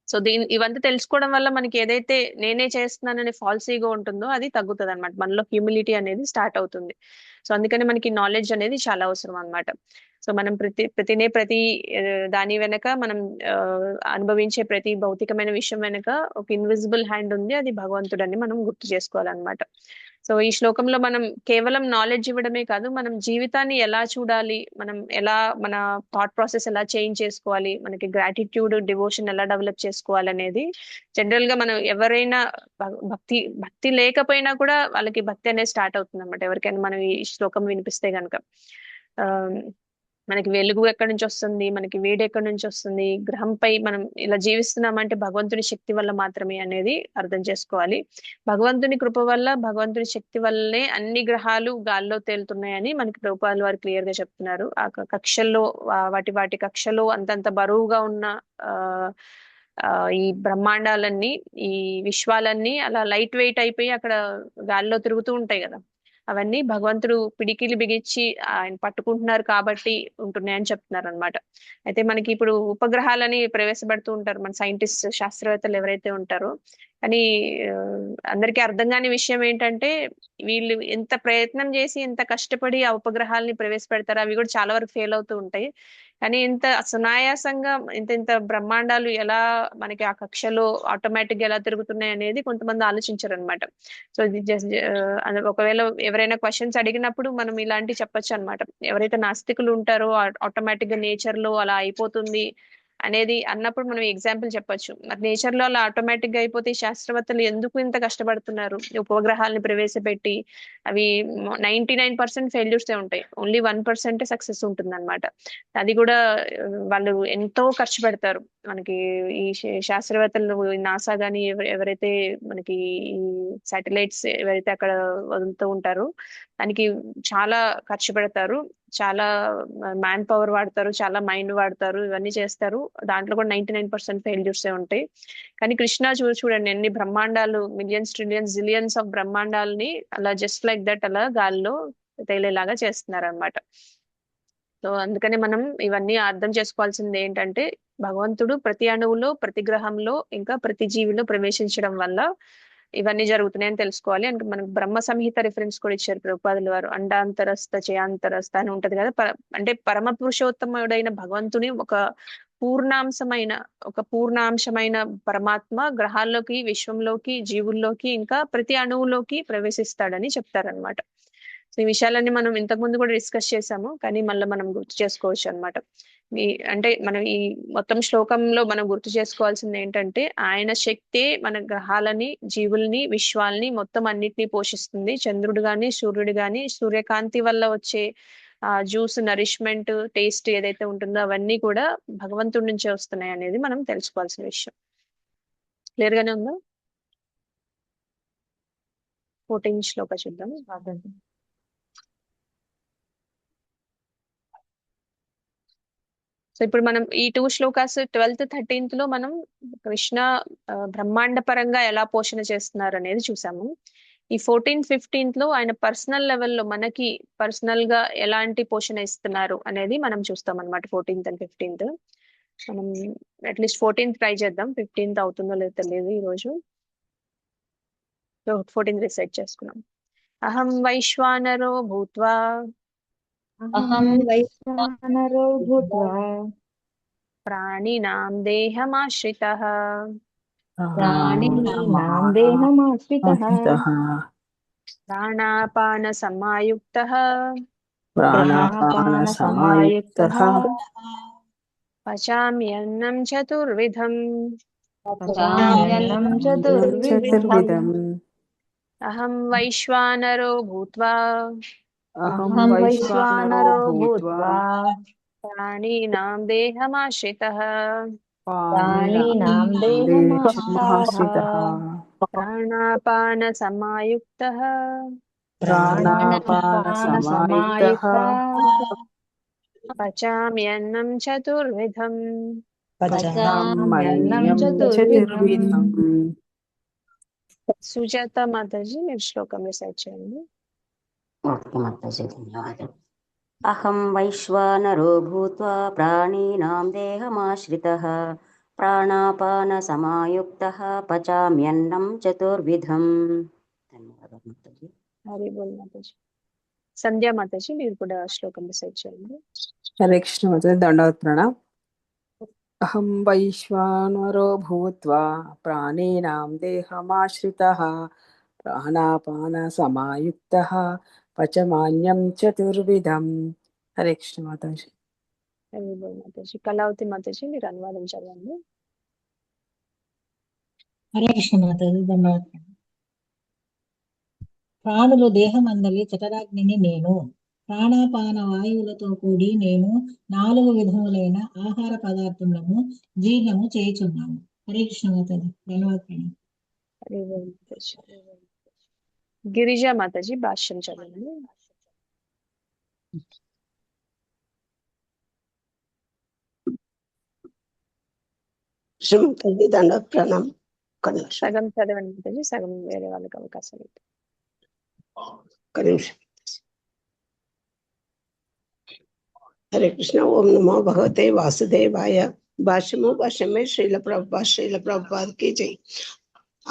సో ఇవంతా తెలుసుకోవడం వల్ల మనకి ఏదైతే నేనే చేస్తున్నాననే ఫాల్స్ ఈగో ఉంటుందో అది తగ్గుతుంది అనమాట, మనలో హ్యూమిలిటీ అనేది స్టార్ట్ అవుతుంది. సో అందుకని మనకి నాలెడ్జ్ అనేది చాలా అవసరం అనమాట. సో మనం ప్రతి దాని వెనక మనం అనుభవించే ప్రతి భౌతికమైన విషయం వెనక ఒక ఇన్విజిబుల్ హ్యాండ్ ఉంది, అది భగవంతుడని మనం గుర్తు చేసుకోవాలన్నమాట. సో ఈ శ్లోకంలో మనం కేవలం నాలెడ్జ్ ఇవ్వడమే కాదు, మనం జీవితాన్ని ఎలా చూడాలి, మనం ఎలా మన థాట్ ప్రాసెస్ ఎలా చేంజ్ చేసుకోవాలి, మనకి గ్రాటిట్యూడ్ డివోషన్ ఎలా డెవలప్ చేసుకోవాలి అనేది జనరల్ గా మనం ఎవరైనా భక్తి లేకపోయినా కూడా వాళ్ళకి భక్తి అనేది స్టార్ట్ అవుతుంది అనమాట. ఎవరికైనా మనం ఈ శ్లోకం వినిపిస్తే గనక మనకి వెలుగు ఎక్కడి నుంచి వస్తుంది, మనకి వేడి ఎక్కడి నుంచి వస్తుంది, గ్రహంపై మనం ఇలా జీవిస్తున్నామంటే భగవంతుని శక్తి వల్ల మాత్రమే అనేది అర్థం చేసుకోవాలి. భగవంతుని కృప వల్ల, భగవంతుని శక్తి వల్లనే అన్ని గ్రహాలు గాల్లో తేలుతున్నాయని మనకి ప్రభుపాదుల వారు క్లియర్ గా చెప్తున్నారు. ఆ కక్షల్లో వాటి కక్షలో అంతంత బరువుగా ఉన్న ఈ బ్రహ్మాండాలన్నీ, ఈ విశ్వాలన్నీ అలా లైట్ వెయిట్ అయిపోయి అక్కడ గాల్లో తిరుగుతూ ఉంటాయి కదా, అవన్నీ భగవంతుడు పిడికిలి బిగించి ఆయన పట్టుకుంటున్నారు కాబట్టి ఉంటున్నాయని చెప్తున్నారు అనమాట. అయితే మనకి ఇప్పుడు ఉపగ్రహాలని ప్రవేశపెడుతూ ఉంటారు మన సైంటిస్ట్ శాస్త్రవేత్తలు ఎవరైతే ఉంటారో, కానీ అందరికీ అర్థం కాని విషయం ఏంటంటే వీళ్ళు ఎంత ప్రయత్నం చేసి ఎంత కష్టపడి ఆ ఉపగ్రహాలని ప్రవేశపెడతారు, అవి కూడా చాలా వరకు ఫెయిల్ అవుతూ ఉంటాయి. కానీ ఇంత సునాయాసంగా ఇంత బ్రహ్మాండాలు ఎలా మనకి ఆ కక్షలో ఆటోమేటిక్ గా ఎలా తిరుగుతున్నాయి అనేది కొంతమంది ఆలోచించారు అనమాట. సో ఇది జస్ట్ ఒకవేళ ఎవరైనా క్వశ్చన్స్ అడిగినప్పుడు మనం ఇలాంటి చెప్పొచ్చు అనమాట. ఎవరైతే నాస్తికులు ఉంటారో ఆటోమేటిక్ గా నేచర్ లో అలా అయిపోతుంది అనేది అన్నప్పుడు మనం ఎగ్జాంపుల్ చెప్పొచ్చు. మరి నేచర్ లో అలా ఆటోమేటిక్ గా అయిపోతే శాస్త్రవేత్తలు ఎందుకు ఇంత కష్టపడుతున్నారు? ఉపగ్రహాలను ప్రవేశపెట్టి అవి 99% ఫెయిల్యూర్సే ఉంటాయి, ఓన్లీ 1% సక్సెస్ ఉంటుంది అనమాట. అది కూడా వాళ్ళు ఎంతో ఖర్చు పెడతారు. మనకి ఈ శాస్త్రవేత్తలు నాసా గానీ ఎవరైతే మనకి ఈ శాటిలైట్స్ ఎవరైతే అక్కడ వదులుతూ ఉంటారో దానికి చాలా ఖర్చు పెడతారు, చాలా మ్యాన్ పవర్ వాడతారు, చాలా మైండ్ వాడతారు, ఇవన్నీ చేస్తారు. దాంట్లో కూడా 99% ఫెయిల్యూర్సే ఉంటాయి. కానీ కృష్ణ చూడండి ఎన్ని బ్రహ్మాండాలు, మిలియన్స్ ట్రిలియన్స్ జిలియన్స్ ఆఫ్ బ్రహ్మాండాలని అలా జస్ట్ లైక్ దట్ అలా గాల్లో తేలేలాగా చేస్తున్నారు అనమాట. సో అందుకనే మనం ఇవన్నీ అర్థం చేసుకోవాల్సింది ఏంటంటే భగవంతుడు ప్రతి అణువులో, ప్రతి గ్రహంలో, ఇంకా ప్రతి జీవిలో ప్రవేశించడం వల్ల ఇవన్నీ జరుగుతున్నాయని తెలుసుకోవాలి. అంటే మనకు బ్రహ్మ సంహిత రిఫరెన్స్ కూడా ఇచ్చారు ప్రభుపాదుల వారు. అండాంతరస్థ చేయాంతరస్థ అని ఉంటది కదా. అంటే పరమ పురుషోత్తముడైన భగవంతుని ఒక పూర్ణాంశమైన పరమాత్మ గ్రహాల్లోకి, విశ్వంలోకి, జీవుల్లోకి, ఇంకా ప్రతి అణువులోకి ప్రవేశిస్తాడని చెప్తారనమాట. సో ఈ విషయాలన్నీ మనం ఇంతకు ముందు కూడా డిస్కస్ చేసాము, కానీ మళ్ళీ మనం గుర్తు చేసుకోవచ్చు అనమాట. అంటే మనం ఈ మొత్తం శ్లోకంలో మనం గుర్తు చేసుకోవాల్సింది ఏంటంటే ఆయన శక్తే మన గ్రహాలని, జీవుల్ని, విశ్వాల్ని మొత్తం అన్నిటినీ పోషిస్తుంది. చంద్రుడు గాని, సూర్యుడు గాని, సూర్యకాంతి వల్ల వచ్చే జ్యూస్, నరిష్మెంట్, టేస్ట్ ఏదైతే ఉంటుందో అవన్నీ కూడా భగవంతుడి నుంచే వస్తున్నాయి అనేది మనం తెలుసుకోవాల్సిన విషయం. క్లియర్ గానే ఉందా? 14 శ్లోక చూద్దాం. సో ఇప్పుడు మనం ఈ 2 శ్లోకాస్ 12th 13th లో మనం కృష్ణ బ్రహ్మాండ పరంగా ఎలా పోషణ చేస్తున్నారు అనేది చూసాము. ఈ 14th 15th లో ఆయన పర్సనల్ లెవెల్లో మనకి పర్సనల్ గా ఎలాంటి పోషణ ఇస్తున్నారు అనేది మనం చూస్తాం అనమాట. 14th and 15th మనం అట్లీస్ట్ 14th ట్రై చేద్దాం, 15th అవుతుందో లేదో తెలియదు ఈ రోజు. సో 14th రిసైడ్ చేసుకున్నాం. అహం వైశ్వానరో భూత్వా ప్రాణినాం దేహమాశ్రితః ప్రాణాపాన సమాయుక్తః పచామ్యన్నం చతుర్విధం అహం వైశ్వానరో భూత్వా ప్రాణినాం దేహమాశ్రితః ప్రాణాపాన సమాయుక్తః పచామ్యన్నం చతుర్విధం. సుజాత మాతాజీ మీరు శ్లోకం రిసైడ్ చేయండి. ఓకే మాతాజీ, ధన్యవాదాలు. అహం వైశ్వానరో భూత్వా ప్రాణినాం దేహమాశ్రితః ప్రాణాపాన సమాయుక్తః పచామ్యన్నం చతుర్విధం. ధన్యవాదాలు మాతాజీ. హరి బోల్ మాతాజీ. సంధ్యా మాతాజీ మీరు కూడా శ్లోకం డిసైడ్ చేయండి. హరే కృష్ణ మాతాజీ దండవత్ ప్రణామ్. అహం వైశ్వానరో భూత్వా ప్రాణినాం దేహమాశ్రితః ప్రాణాపాన సమాయుక్తః పచమాన్యం చతుర్విధం. హరే కృష్ణ మాతాజీ. హరి బోల్ మాతాజీ. కళావతి మాతాజీ మీరు అనువాదం చదవండి. హరే కృష్ణ మాతాజీ ధన్యవాదాలు. ప్రాణులు దేహమందలి చటరాగ్నిని నేను, ప్రాణాపాన వాయువులతో కూడి నేను 4 విధములైన ఆహార పదార్థములను జీర్ణము చేయుచున్నాను. హరే కృష్ణ మాతాజీ ధన్యవాదాలు. హరి బోల్ మాతాజీ. గిరిజా మాతాజీ భాష్యం చదవండి. శ్రీమతి దండ ప్రణామం. ఒక్క నిమిషం, సగం చదవండి మాతాజీ, సగం వేరే వాళ్ళకి అవకాశం ఇవ్వండి. ఒక్క నిమిషం. హరే కృష్ణ. ఓం నమో భగవతే వాసుదేవాయ. భాష్యమే శ్రీల ప్రభుపాదకి జై.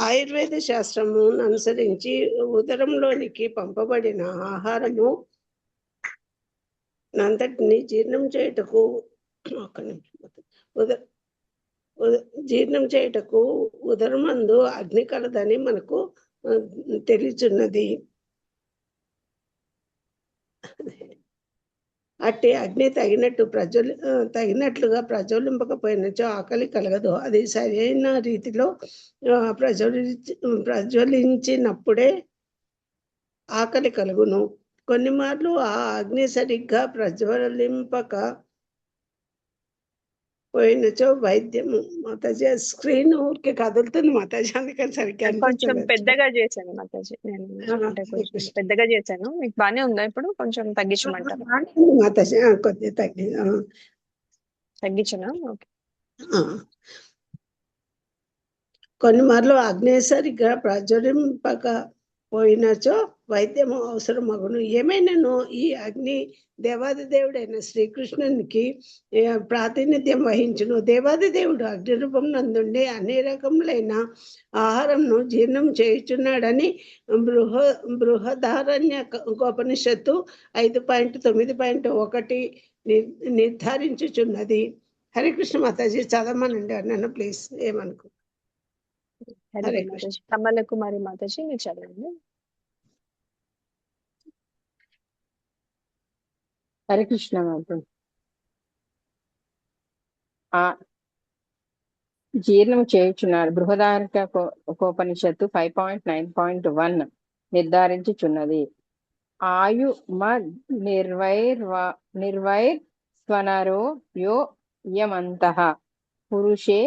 ఆయుర్వేద శాస్త్రము అనుసరించి ఉదరంలోనికి పంపబడిన ఆహారము నంతటిని జీర్ణం చేయుటకు జీర్ణం చేయుటకు ఉదరమందు అగ్ని కలదని మనకు తెలియచున్నది. అట్టి అగ్ని తగినట్లుగా ప్రజ్వలింపకపోయినచో ఆకలి కలగదు. అది సరైన రీతిలో ప్రజ్వలించినప్పుడే ఆకలి కలుగును. కొన్ని మార్లు ఆ అగ్ని సరిగ్గా ప్రజ్వలింపక పోయినచో వైద్యము. మాతాజీ స్క్రీన్ ఊరికే కదులుతుంది మాతాజీ, అందుకని సరిగ్గా కొంచెం అనిపించలేదు. పెద్దగా చేశాను మాతాజీ నేను, అంటే కొంచెం పెద్దగా చేశాను. మీకు బానే ఉందా ఇప్పుడు? కొంచెం తగ్గించమంటారా? మాతాజీ కొద్దిగా తగ్గించనా? ఓకే. కొన్ని మార్లు అగ్ని సరిగ్గా ప్రజ్వలింపక పోయినచో వైద్యము అవసరమగును. ఏమైనాను ఈ అగ్ని దేవాది దేవుడైన శ్రీకృష్ణునికి ప్రాతినిధ్యం వహించును. దేవాది దేవుడు అగ్ని రూపం నందుండి అన్ని రకములైన ఆహారంను జీర్ణం చేయుచున్నాడని బృహదారణ్యకోపనిషత్తు 5.9.1 నిర్ధారించుచున్నది. హరే కృష్ణ మాతాజీ చదవమనండి నన్ను ప్లీజ్, ఏమనుకో. హరే మాతాజీ. కమల కుమారి మాతాజీ మీరు చదవండి. హరే కృష్ణ మాతాజీ. ఆ జీర్ణం చేయుచున్నాడు. బృహదారణ్యకోపనిషత్తు 5.9.1 నిర్ధారించుచున్నది. ఆయుమ నిర్వైర్స్వనరో యో యమంతః పురుషే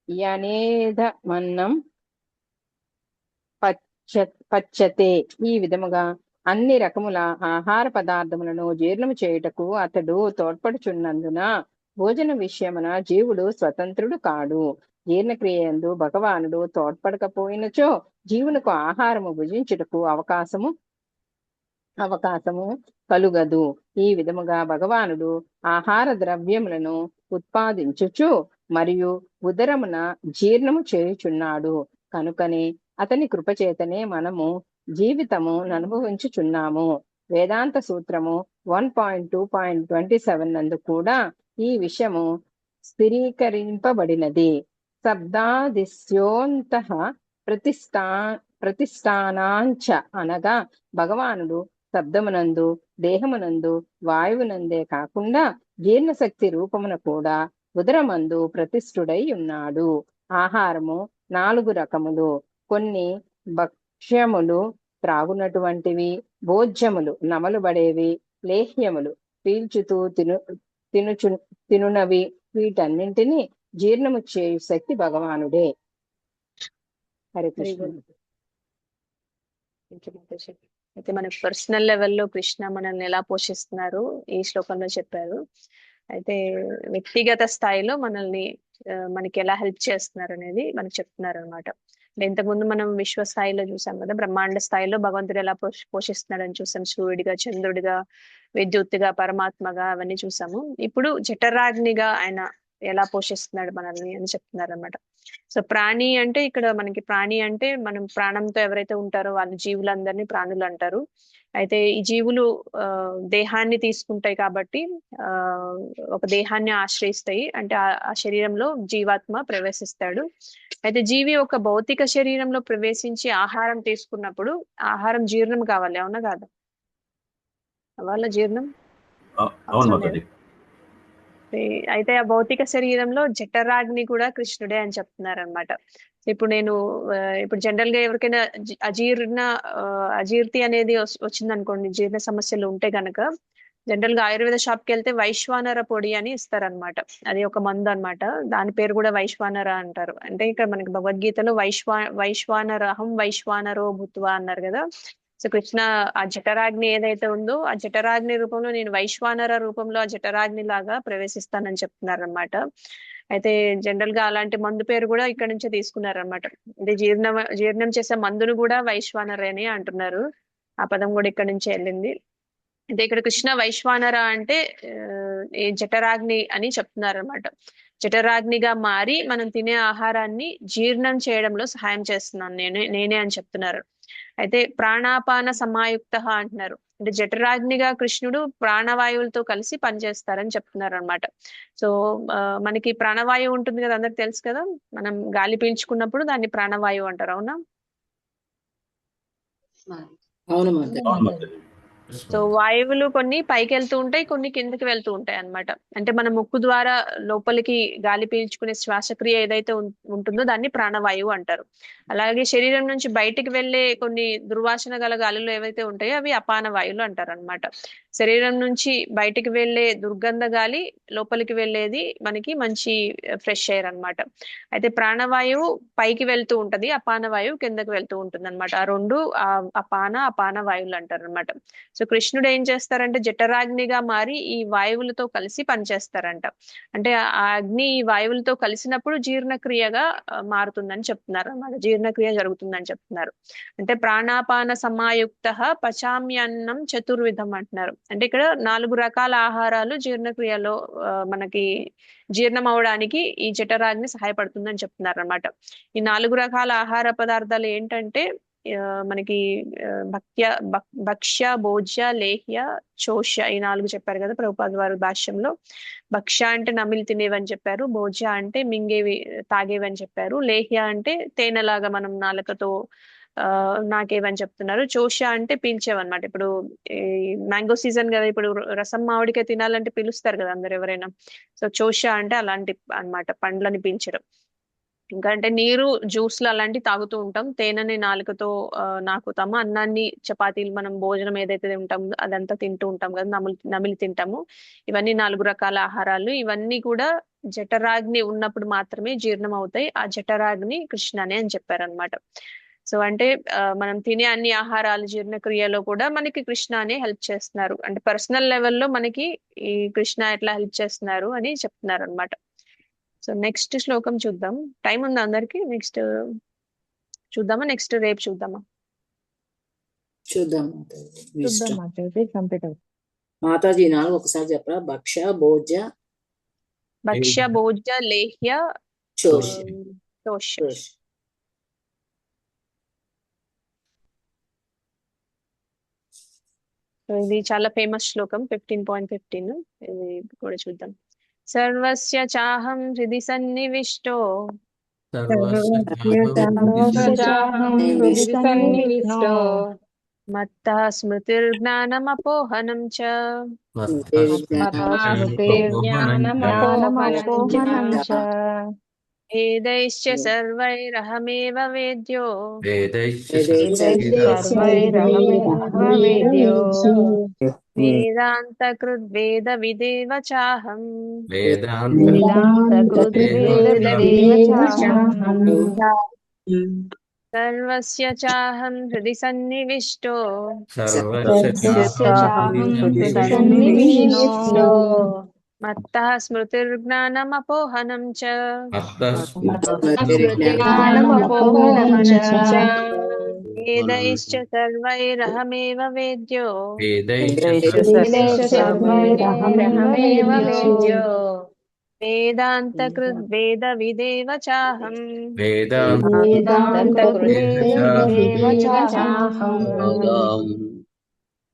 యనేధమన్నం పచ్చతే. ఈ విధముగా అన్ని రకముల ఆహార పదార్థములను జీర్ణము చేయుటకు అతడు తోడ్పడుచున్నందున భోజన విషయమున జీవుడు స్వతంత్రుడు కాడు. జీర్ణక్రియందు భగవానుడు తోడ్పడకపోయినచో జీవులకు ఆహారము భుజించుటకు అవకాశము కలుగదు. ఈ విధముగా భగవానుడు ఆహార ద్రవ్యములను ఉత్పాదించుచు మరియు ఉదరమున జీర్ణము చేయుచున్నాడు. కనుకనే అతని కృపచేతనే మనము జీవితము అనుభవించుచున్నాము. వేదాంత సూత్రము 1.2.27 నందు కూడా ఈ విషయము స్థిరీకరింపబడినది. శబ్దాదిస్యోంతః ప్రతిష్టానాంచ అనగా భగవానుడు శబ్దమునందు, దేహమునందు, వాయువునందే కాకుండా జీర్ణశక్తి రూపమున కూడా ఉదరమందు ప్రతిష్ఠుడై ఉన్నాడు. ఆహారము 4 రకములు. కొన్ని భక్ష్యములు త్రాగునటువంటివి, భోజ్యములు నమలుబడేవి, లేహ్యములు పీల్చుతూ తినునవి. వీటన్నింటినీ జీర్ణము చేయు శక్తి భగవానుడే. హరే కృష్ణ. అయితే మన పర్సనల్ లెవెల్లో కృష్ణ మనల్ని ఎలా పోషిస్తున్నారు ఈ శ్లోకంలో చెప్పారు. అయితే వ్యక్తిగత స్థాయిలో మనకి ఎలా హెల్ప్ చేస్తున్నారు అనేది మనకు చెప్తున్నారు అనమాట. ఇంతకుముందు మనం విశ్వ స్థాయిలో చూసాం కదా, బ్రహ్మాండ స్థాయిలో భగవంతుడు ఎలా పోషిస్తున్నాడని చూసాం. సూర్యుడిగా, చంద్రుడిగా, విద్యుత్తుగా, పరమాత్మగా అవన్నీ చూసాము. ఇప్పుడు జఠరాగ్నిగా ఆయన ఎలా పోషిస్తున్నాడు మనల్ని అని చెప్తున్నారు అనమాట. సో ప్రాణి అంటే ఇక్కడ మనకి ప్రాణి అంటే మనం ప్రాణంతో ఎవరైతే ఉంటారో వాళ్ళ జీవులందరినీ ప్రాణులు అంటారు. అయితే ఈ జీవులు దేహాన్ని తీసుకుంటాయి కాబట్టి ఒక దేహాన్ని ఆశ్రయిస్తాయి, అంటే ఆ శరీరంలో జీవాత్మ ప్రవేశిస్తాడు. అయితే జీవి ఒక భౌతిక శరీరంలో ప్రవేశించి ఆహారం తీసుకున్నప్పుడు ఆహారం జీర్ణం కావాలి, అవునా కాదా? వాళ్ళ జీర్ణం అవును మాతాజీ. అయితే ఆ భౌతిక శరీరంలో జఠరాగ్ని కూడా కృష్ణుడే అని చెప్తున్నారు అనమాట. ఇప్పుడు నేను ఇప్పుడు జనరల్ గా ఎవరికైనా అజీర్తి అనేది వచ్చింది అనుకోండి, జీర్ణ సమస్యలు ఉంటే గనక జనరల్ గా ఆయుర్వేద షాప్ కి వెళ్తే వైశ్వానర పొడి అని ఇస్తారనమాట. అది ఒక మందు అన్నమాట. దాని పేరు కూడా వైశ్వానర అంటారు. అంటే ఇక్కడ మనకి భగవద్గీతలో వైశ్వానరహం వైశ్వానరో భూత్వా అన్నారు కదా. సో కృష్ణ ఆ జఠరాగ్ని ఏదైతే ఉందో ఆ జఠరాగ్ని రూపంలో నేను వైశ్వానర రూపంలో ఆ జఠరాగ్ని లాగా ప్రవేశిస్తానని చెప్తున్నారు అనమాట. అయితే జనరల్ గా అలాంటి మందు పేరు కూడా ఇక్కడ నుంచే తీసుకున్నారనమాట. అంటే జీర్ణం చేసే మందును కూడా వైశ్వానర అని అంటున్నారు. ఆ పదం కూడా ఇక్కడ నుంచే వెళ్ళింది. అయితే ఇక్కడ కృష్ణ వైశ్వానర అంటే జఠరాగ్ని అని చెప్తున్నారు అనమాట. జఠరాగ్నిగా మారి మనం తినే ఆహారాన్ని జీర్ణం చేయడంలో సహాయం చేస్తున్నాను నేనే అని చెప్తున్నారు. అయితే ప్రాణాపాన సమాయుక్త అంటున్నారు. అంటే జఠరాగ్నిగా కృష్ణుడు ప్రాణవాయువులతో కలిసి పనిచేస్తారని చెప్తున్నారు అనమాట. సో మనకి ప్రాణవాయువు ఉంటుంది కదా, అందరికి తెలుసు కదా, మనం గాలి పీల్చుకున్నప్పుడు దాన్ని ప్రాణవాయువు అంటారు, అవునా? అవును మాతాజీ. సో వాయువులు కొన్ని పైకి వెళ్తూ ఉంటాయి, కొన్ని కిందకి వెళ్తూ ఉంటాయి అన్నమాట. అంటే మన ముక్కు ద్వారా లోపలికి గాలి పీల్చుకునే శ్వాసక్రియ ఏదైతే ఉంటుందో దాన్ని ప్రాణవాయువు అంటారు. అలాగే శరీరం నుంచి బయటికి వెళ్లే కొన్ని దుర్వాసన గల గాలులు ఏవైతే ఉంటాయో అవి అపాన వాయువులు అంటారు అనమాట. శరీరం నుంచి బయటికి వెళ్లే దుర్గంధ గాలి లోపలికి వెళ్ళేది మనకి మంచి ఫ్రెష్ ఎయిర్ అన్నమాట. అయితే ప్రాణవాయువు పైకి వెళ్తూ ఉంటది, అపాన వాయువు కిందకి వెళ్తూ ఉంటుంది అనమాట. ఆ రెండు అపాన వాయువులు అంటారు అనమాట. సో కృష్ణుడు ఏం చేస్తారంటే జఠరాగ్నిగా మారి ఈ వాయువులతో కలిసి పనిచేస్తారంట. అంటే ఆ అగ్ని ఈ వాయువులతో కలిసినప్పుడు జీర్ణక్రియగా మారుతుందని చెప్తున్నారు అన్నమాట. జీర్ణక్రియ జరుగుతుందని చెప్తున్నారు. అంటే ప్రాణాపాన సమాయుక్త పచామ్యన్నం చతుర్విధం అంటున్నారు. అంటే ఇక్కడ 4 రకాల ఆహారాలు జీర్ణక్రియలో మనకి జీర్ణం అవడానికి ఈ జఠరాగ్ని సహాయపడుతుందని చెప్తున్నారు అన్నమాట. ఈ 4 రకాల ఆహార పదార్థాలు ఏంటంటే మనకి భక్ష్య, భోజ్య, లేహ్య, చోష్య, ఈ 4 చెప్పారు కదా ప్రభుపాద వారి భాష్యంలో. భక్ష్య అంటే నమిలి తినేవని చెప్పారు, భోజ్య అంటే మింగేవి తాగేవని చెప్పారు, లేహ్య అంటే తేనెలాగా మనం నాలుకతో నాకేవని చెప్తున్నారు, చోష్య అంటే పీల్చేవన్నమాట. ఇప్పుడు మ్యాంగో సీజన్ కదా, ఇప్పుడు రసం మామిడికాయ తినాలంటే పిలుస్తారు కదా అందరు ఎవరైనా. సో చోష్య అంటే అలాంటి అన్నమాట, పండ్లని పీల్చడం. ఇంకా అంటే నీరు, జ్యూస్లు అలాంటివి తాగుతూ ఉంటాం, తేనెని నాలుకతో నాకుతాము, అన్నాన్ని చపాతీలు మనం భోజనం ఏదైతే ఉంటాం అదంతా తింటూ ఉంటాం కదా, నమిలి తింటాము. ఇవన్నీ 4 రకాల ఆహారాలు. ఇవన్నీ కూడా జఠరాగ్ని ఉన్నప్పుడు మాత్రమే జీర్ణం అవుతాయి. ఆ జఠరాగ్ని కృష్ణనే అని చెప్పారనమాట. సో అంటే మనం తినే అన్ని ఆహారాలు జీర్ణక్రియలో కూడా మనకి కృష్ణ అనే హెల్ప్ చేస్తున్నారు. అంటే పర్సనల్ లెవెల్లో మనకి ఈ కృష్ణ ఎట్లా హెల్ప్ చేస్తున్నారు అని చెప్తున్నారు అనమాట. సో నెక్స్ట్ శ్లోకం చూద్దాం. టైం ఉందా అందరికి? నెక్స్ట్ చూద్దామా, నెక్స్ట్ రేపు చూద్దామా? చూద్దాం మాతాజీ. కంప్లీట్ అవుతుంది మాతాజీ. 4 ఒకసారి చెప్పరా? భక్ష్య, భోజ్య, లేహ్య, చోష్య. ఇది చాలా ఫేమస్ శ్లోకం, 15.15. ఇది కూడా చూద్దాం. సర్వస్య చాహం హృది సన్నివిష్టో మత్తః స్మృతిర్జ్ఞానమపోహనం చ వేదైశ్చ సర్వైరహమేవ వేద్యో వేదాంతకృద్వేద విదేవ చాహం సర్వస్య చాహం హృది సన్నివిష్టో మత్తః స్మృతిర్జ్ఞానమపోహనం చ వేదైశ్చ సర్వైరహమేవ వేద్యో వేదాంతకృద్ వేద విదేవ చాహం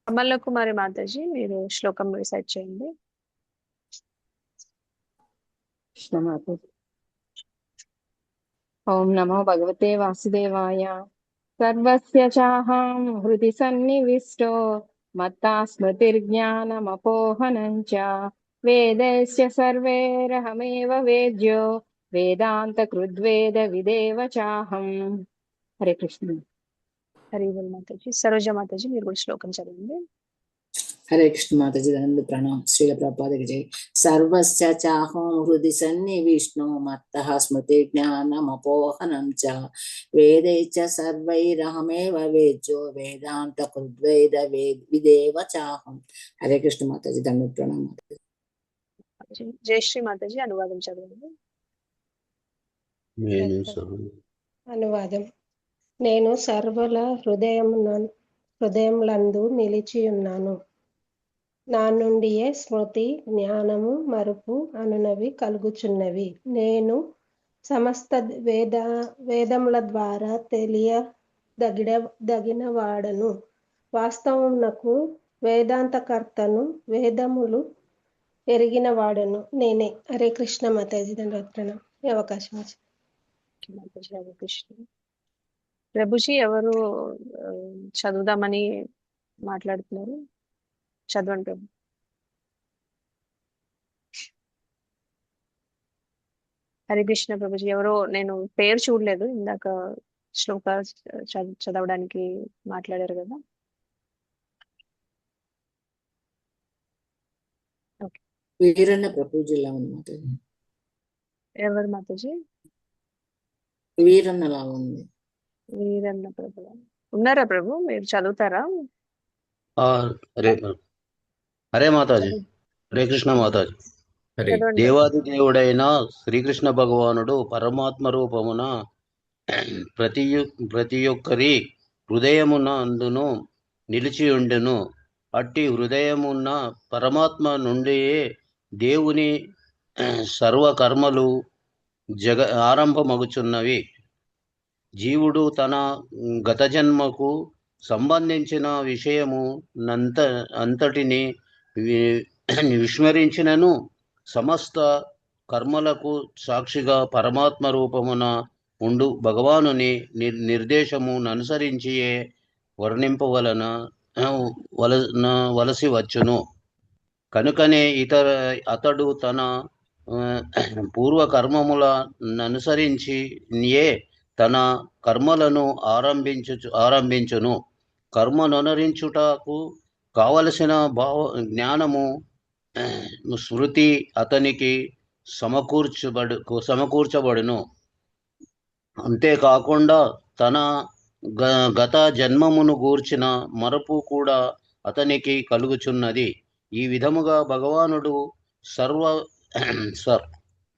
కమల కుమారి మాతాజీ మీరు శ్లోకం రిసైట్ చేయండి. కృష్ణమాతాజీ. ఓం నమో భగవతే వాసుదేవాయ. సర్వస్య చాహం హృది సన్నివిష్టో మత్తా స్మృతిర్జ్ఞానమపోహనం చ వేదస్య సర్వైరహమేవ వేద్యో వేదాంత కృద్వేద విదేవ చాహం. హరే కృష్ణ. హరి బోల్ మాతాజీ. సరోజ మాతాజీ మీరు కూడా శ్లోకం చదవండి. హరే కృష్ణ మాతాజీ దండ ప్రణామ్. శ్రీల ప్రభుపాదకి జై. సర్వస్య చాహం హృది సన్నివిష్ణు మత్తః స్మృతి జ్ఞానమపోహనం చ వేదైశ్చ సర్వైరహమేవ వేద్యో వేదాంత కృద్వేద విదేవ చాహం. హరే కృష్ణ మాతాజీ దండ ప్రణామ్. మాతాజీ జయశ్రీ మాతాజీ అనువాదం చదవండి. అనువాదం. నేను సర్వుల హృదయములందు నిలిచి ఉన్నాను. నా నుండియే స్మృతి జ్ఞానము మరుపు అనునవి కలుగుచున్నవి. నేను సమస్త వేదముల ద్వారా తెలియదగిన వాడను. వాస్తవమునకు వేదాంతకర్తను, వేదములు ఎరిగిన వాడను నేనే. హరే కృష్ణ మాతాజీ దండోత్ప్రణామం. ఈ అవకాశం మాతాజీ హరే కృష్ణ. ప్రభుజీ ఎవరు చదువుదామని మాట్లాడుతున్నారు? చదవండి ప్రభు. హరే కృష్ణ ప్రభుజీ. ఎవరో నేను పేరు చూడలేదు, ఇందాక శ్లోక చదవడానికి మాట్లాడారు కదా. ఓకే. వీరన్న ప్రభుజీలా ఉంది మాతాజీ. ఎవరు మాతాజీ? వీరన్నలా ఉంది. వీరన్న ప్రభు ఉన్నారా ప్రభు? మీరు చదువుతారా? హరే మాతాజీ. హరే కృష్ణ మాతాజీ. దేవాది దేవుడైన శ్రీకృష్ణ భగవానుడు పరమాత్మ రూపమున ప్రతి ఒక్కరి హృదయమునందును నిలిచియుండెను. అట్టి హృదయమున్న పరమాత్మ నుండి దేవుని సర్వకర్మలు ఆరంభమగుచున్నవి. జీవుడు తన గత జన్మకు సంబంధించిన విషయము అంతటిని విస్మరించినను సమస్త కర్మలకు సాక్షిగా పరమాత్మ రూపమున ఉండు భగవానుని నిర్దేశము అనుసరించియే వలసి వచ్చును. కనుకనే అతడు తన పూర్వ కర్మముల అనుసరించియే తన కర్మలను ఆరంభించును. కర్మనొనరించుటకు కావలసిన జ్ఞానము స్మృతి అతనికి సమకూర్చబడును. అంతేకాకుండా తన గత జన్మమును గూర్చిన మరపు కూడా అతనికి కలుగుచున్నది. ఈ విధముగా భగవానుడు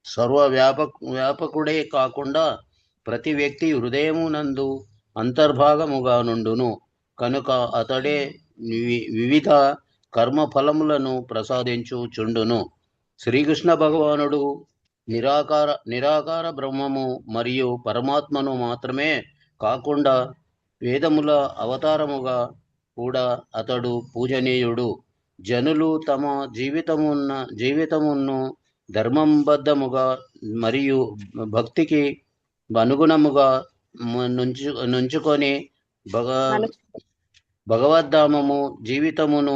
సర్వవ్యాపకుడే కాకుండా ప్రతి వ్యక్తి హృదయమునందు అంతర్భాగముగా నుండును. కనుక అతడే వివిధ కర్మ ఫలములను ప్రసాదించుచుండును. శ్రీకృష్ణ భగవానుడు నిరాకార బ్రహ్మము మరియు పరమాత్మను మాత్రమే కాకుండా వేదముల అవతారముగా కూడా అతడు పూజనీయుడు. జనులు తమ జీవితమును ధర్మబద్ధముగా మరియు భక్తికి అనుగుణముగా నుంచుకొని భగవద్ధామము జీవితమును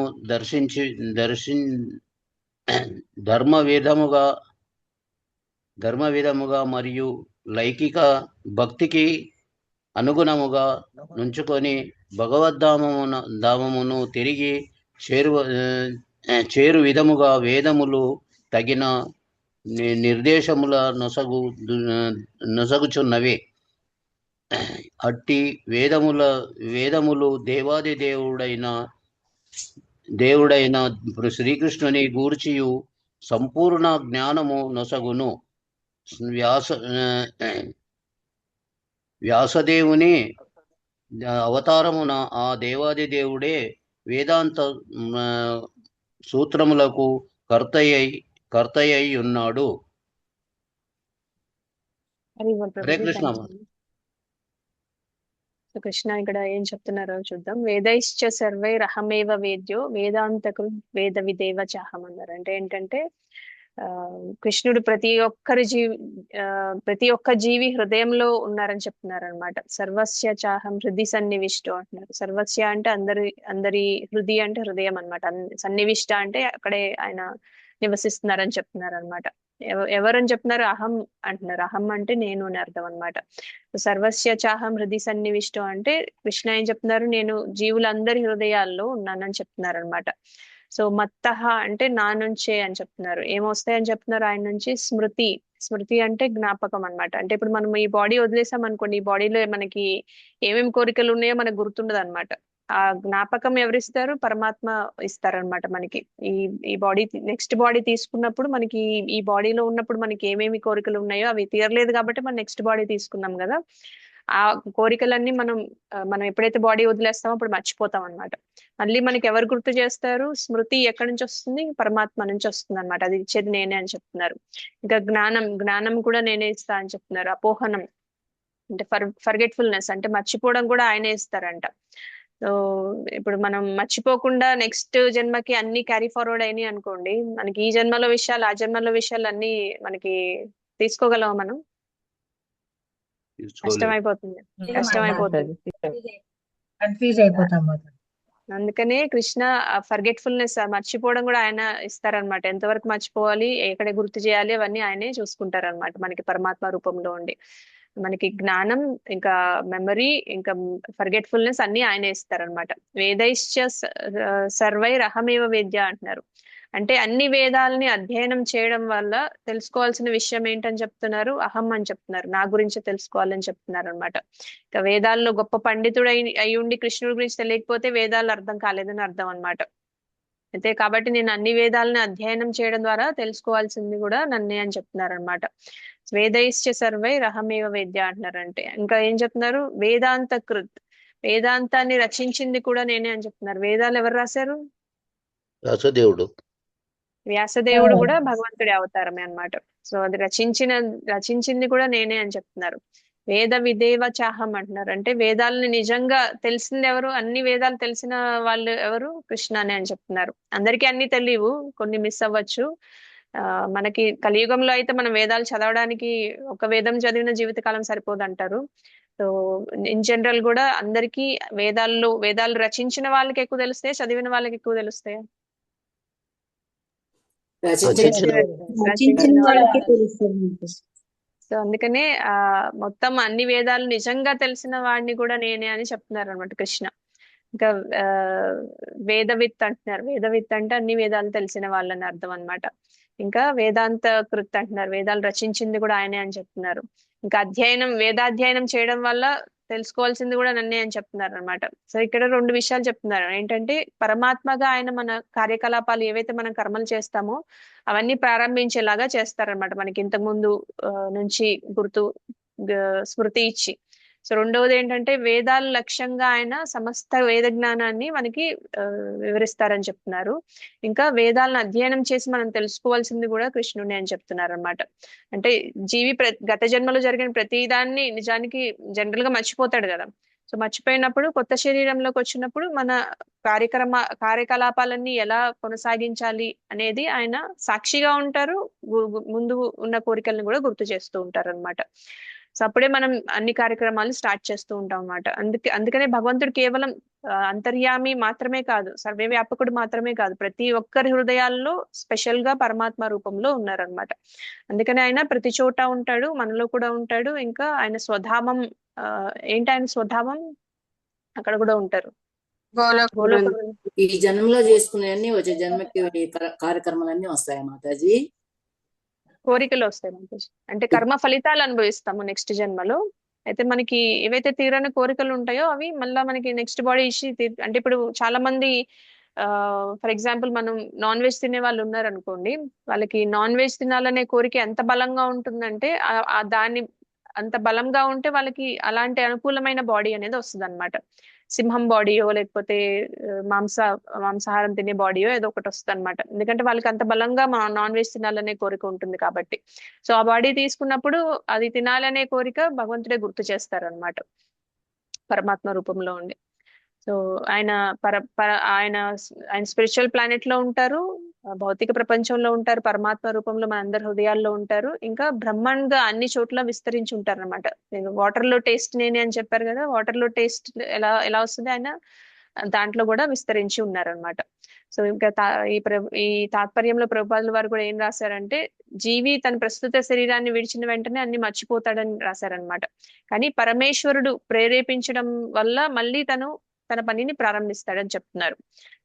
ధర్మవిధముగా మరియు లౌకిక భక్తికి అనుగుణముగా నుంచుకొని భగవద్ధామమును తిరిగి చేరు విధముగా వేదములు తగిన నిర్దేశముల నొసగుచున్నవి. అట్టి వేదములు దేవాది దేవుడైన శ్రీకృష్ణుని గూర్చియు సంపూర్ణ జ్ఞానము నొసగును. వ్యాసదేవుని అవతారమున ఆ దేవాది దేవుడే వేదాంత సూత్రములకు కర్తయ్య ఉన్నాడు. హరి బోల్ Hare Prabhuji, Krishna. Thank you. So Krishna ఇక్కడ ఏం చెప్తున్నారో చూద్దాం. వేదైశ్చ సర్వైరహమేవ వేద్యో వేదాంతకు వేద విదేవ చాహం అన్నారు. అంటే ఏంటంటే కృష్ణుడు ప్రతి ఒక్క జీవి హృదయంలో ఉన్నారని చెప్తున్నారు అనమాట. సర్వస్య చాహం హృది సన్నివిష్టో అంటున్నారు. సర్వస్య అంటే అందరి హృది అంటే హృదయం అనమాట. సన్నివిష్ట అంటే అక్కడే ఆయన నివసిస్తున్నారని చెప్తున్నారు అనమాట. ఎవరని చెప్తున్నారు? అహం అంటున్నారు. అహం అంటే నేను అని అర్థం అనమాట. సర్వస్య చాహం హృది సన్నివిష్టం అంటే కృష్ణ ఏం చెప్తున్నారు? నేను జీవులందరి హృదయాల్లో ఉన్నానని చెప్తున్నారు అనమాట. సో మత్తహ అంటే నా నుంచే అని చెప్తున్నారు. ఏమొస్తాయని చెప్తున్నారు ఆయన నుంచి? స్మృతి. స్మృతి అంటే జ్ఞాపకం అనమాట. అంటే ఇప్పుడు మనం ఈ బాడీ వదిలేసాం అనుకోండి, ఈ బాడీలో మనకి ఏమేమి కోరికలు ఉన్నాయో మనకు గుర్తుండదు అనమాట. ఆ జ్ఞాపకం ఎవరిస్తారు? పరమాత్మ ఇస్తారనమాట మనకి. ఈ బాడీ నెక్స్ట్ బాడీ తీసుకున్నప్పుడు మనకి ఈ బాడీలో ఉన్నప్పుడు మనకి ఏమేమి కోరికలు ఉన్నాయో అవి తీరలేదు కాబట్టి మనం నెక్స్ట్ బాడీ తీసుకున్నాం కదా. ఆ కోరికలన్నీ మనం ఎప్పుడైతే బాడీ వదిలేస్తామో అప్పుడు మర్చిపోతాం అనమాట. మళ్ళీ మనకి ఎవరు గుర్తు చేస్తారు? స్మృతి ఎక్కడి నుంచి వస్తుంది? పరమాత్మ నుంచి వస్తుంది అనమాట. అది ఇచ్చేది నేనే అని చెప్తున్నారు. ఇంకా జ్ఞానం కూడా నేనే ఇస్తా అని చెప్తున్నారు. అపోహనం అంటే ఫర్గెట్ఫుల్నెస్ అంటే మర్చిపోవడం కూడా ఆయనే ఇస్తారంట. సో ఇప్పుడు మనం మర్చిపోకుండా నెక్స్ట్ జన్మకి అన్ని క్యారీ ఫార్వర్డ్ అయినాయి అనుకోండి, మనకి ఈ జన్మలో విషయాలు ఆ జన్మలో విషయాలు అన్ని మనకి తీసుకోగలమా మనం? కష్టమైపోతుంది. కన్ఫ్యూజ్ అయిపోతాం. అందుకనే కృష్ణ ఫర్గెట్ఫుల్నెస్ మర్చిపోవడం కూడా ఆయన ఇస్తారనమాట. ఎంతవరకు మర్చిపోవాలి, ఎక్కడ గుర్తు చేయాలి, అవన్నీ ఆయనే చూసుకుంటారనమాట మనకి పరమాత్మ రూపంలో ఉండి. మనకి జ్ఞానం, ఇంకా మెమరీ, ఇంకా ఫర్గెట్ఫుల్నెస్ అన్ని ఆయనే ఇస్తారనమాట. వేదైశ్చ సర్వైరహమేవ వేద్య అంటున్నారు. అంటే అన్ని వేదాలని అధ్యయనం చేయడం వల్ల తెలుసుకోవాల్సిన విషయం ఏంటని చెప్తున్నారు? అహం అని చెప్తున్నారు. నా గురించి తెలుసుకోవాలని చెప్తున్నారు అనమాట. ఇక వేదాల్లో గొప్ప పండితుడు అయి ఉండి కృష్ణుడి గురించి తెలియకపోతే వేదాలు అర్థం కాలేదని అర్థం అనమాట. అయితే కాబట్టి నేను అన్ని వేదాలను అధ్యయనం చేయడం ద్వారా తెలుసుకోవాల్సింది కూడా నన్నే అని చెప్తున్నారు అనమాట. వేదైశ్చ సర్వై రహమేవ వేద్య అంటున్నారంటే ఇంకా ఏం చెప్తున్నారు? వేదాంత కృత్, వేదాంతాన్ని రచించింది కూడా నేనే అని చెప్తున్నారు. వేదాలు ఎవరు రాశారు? వ్యాసదేవుడు. వ్యాసదేవుడు కూడా భగవంతుడి అవతారమే అన్నమాట. సో అది రచించింది కూడా నేనే అని చెప్తున్నారు. వేద విదేవ చాహం అంటున్నారు. అంటే వేదాలని నిజంగా తెలిసింది ఎవరు? అన్ని వేదాలు తెలిసిన వాళ్ళు ఎవరు? కృష్ణనే అని చెప్తున్నారు. అందరికీ అన్ని తెలియవు, కొన్ని మిస్ అవ్వచ్చు. మనకి కలియుగంలో అయితే మనం వేదాలు చదవడానికి ఒక వేదం చదివిన జీవితకాలం సరిపోదు అంటారు. సో ఇన్ జనరల్ కూడా అందరికీ వేదాలు రచించిన వాళ్ళకి ఎక్కువ తెలుస్తాయి, చదివిన వాళ్ళకి ఎక్కువ తెలుస్తాయి. రచించిన వాళ్ళకి తెలుస్తుంది. సో అందుకనే మొత్తం అన్ని వేదాలు నిజంగా తెలిసిన వాడిని కూడా నేనే అని చెప్తున్నారు అనమాట కృష్ణ. ఇంకా వేదవిత్ అంటున్నారు. వేదవిత్ అంటే అన్ని వేదాలు తెలిసిన వాళ్ళని అర్థం అనమాట. ఇంకా వేదాంత కృత్ అంటున్నారు. వేదాలు రచించింది కూడా ఆయనే అని చెప్తున్నారు. ఇంకా వేదాధ్యయనం చేయడం వల్ల తెలుసుకోవాల్సింది కూడా నన్నే అని చెప్తున్నారు అనమాట. సో ఇక్కడ రెండు విషయాలు చెప్తున్నారు. ఏంటంటే పరమాత్మగా ఆయన మన కార్యకలాపాలు ఏవైతే మనం కర్మలు చేస్తామో అవన్నీ ప్రారంభించేలాగా చేస్తారనమాట మనకి ఇంతకు ముందు నుంచి స్మృతి ఇచ్చి. సో రెండవది ఏంటంటే వేదాల లక్ష్యంగా ఆయన సమస్త వేద జ్ఞానాన్ని మనకి వివరిస్తారని చెప్తున్నారు. ఇంకా వేదాలను అధ్యయనం చేసి మనం తెలుసుకోవాల్సింది కూడా కృష్ణుని అని చెప్తున్నారు అనమాట. అంటే జీవి గత జన్మలో జరిగిన ప్రతి దాన్ని నిజానికి జనరల్ గా మర్చిపోతాడు కదా. సో మర్చిపోయినప్పుడు కొత్త శరీరంలోకి వచ్చినప్పుడు మన కార్యకలాపాలన్నీ ఎలా కొనసాగించాలి అనేది ఆయన సాక్షిగా ఉంటారు, ముందు ఉన్న కోరికలను కూడా గుర్తు చేస్తూ ఉంటారు అనమాట. సో అప్పుడే మనం అన్ని కార్యక్రమాలు స్టార్ట్ చేస్తూ ఉంటాం అన్నమాట. అందుకనే భగవంతుడు కేవలం అంతర్యామి మాత్రమే కాదు, సర్వవ్యాపకుడు మాత్రమే కాదు, ప్రతి ఒక్కరి హృదయాల్లో స్పెషల్ గా పరమాత్మ రూపంలో ఉన్నారనమాట. అందుకని ఆయన ప్రతి చోట ఉంటాడు, మనలో కూడా ఉంటాడు. ఇంకా ఆయన స్వధామం ఏంటి? ఆయన స్వధామం అక్కడ కూడా ఉంటారు. ఈ జన్మలో చేసుకునేవన్నీ వచ్చే జన్మకి కార్యక్రమాలన్నీ వస్తాయా మాతాజీ? కోరికలు వస్తాయి మాతాజీ. అంటే కర్మ ఫలితాలు అనుభవిస్తాము నెక్స్ట్ జన్మలో. అయితే మనకి ఏవైతే తీరని కోరికలు ఉంటాయో అవి మళ్ళా మనకి నెక్స్ట్ బాడీ ఇచ్చి అంటే ఇప్పుడు చాలా మంది ఫర్ ఎగ్జాంపుల్ మనం నాన్ వెజ్ తినే వాళ్ళు ఉన్నారు అనుకోండి, వాళ్ళకి నాన్ వెజ్ తినాలనే కోరిక ఎంత బలంగా ఉంటుందంటే దాన్ని అంత బలంగా ఉంటే వాళ్ళకి అలాంటి అనుకూలమైన బాడీ అనేది వస్తుంది అనమాట. సింహం బాడీయో లేకపోతే మాంసాహారం తినే బాడీయో ఏదో ఒకటి వస్తుంది అనమాట. ఎందుకంటే వాళ్ళకి అంత బలంగా నాన్ వెజ్ తినాలనే కోరిక ఉంటుంది కాబట్టి. సో ఆ బాడీ తీసుకున్నప్పుడు అది తినాలనే కోరిక భగవంతుడే గుర్తు చేస్తారనమాట పరమాత్మ రూపంలో ఉండి. సో ఆయన ఆయన ఆయన స్పిరిచువల్ ప్లానెట్ లో ఉంటారు, భౌతిక ప్రపంచంలో ఉంటారు, పరమాత్మ రూపంలో మన అందరి హృదయాల్లో ఉంటారు, ఇంకా బ్రహ్మాండంగా అన్ని చోట్ల విస్తరించి ఉంటారు అనమాట. వాటర్ లో టేస్ట్ నేనే అని చెప్పారు కదా, వాటర్ లో టేస్ట్ ఎలా ఎలా వస్తుంది, ఆయన దాంట్లో కూడా విస్తరించి ఉన్నారనమాట. సో ఇంకా ఈ తాత్పర్యంలో ప్రభుపాదుల వారు కూడా ఏం రాశారంటే, జీవి తన ప్రస్తుత శరీరాన్ని విడిచిన వెంటనే అన్ని మర్చిపోతాడని రాశారనమాట. కానీ పరమేశ్వరుడు ప్రేరేపించడం వల్ల మళ్ళీ తన పనిని ప్రారంభిస్తాడని చెప్తున్నారు.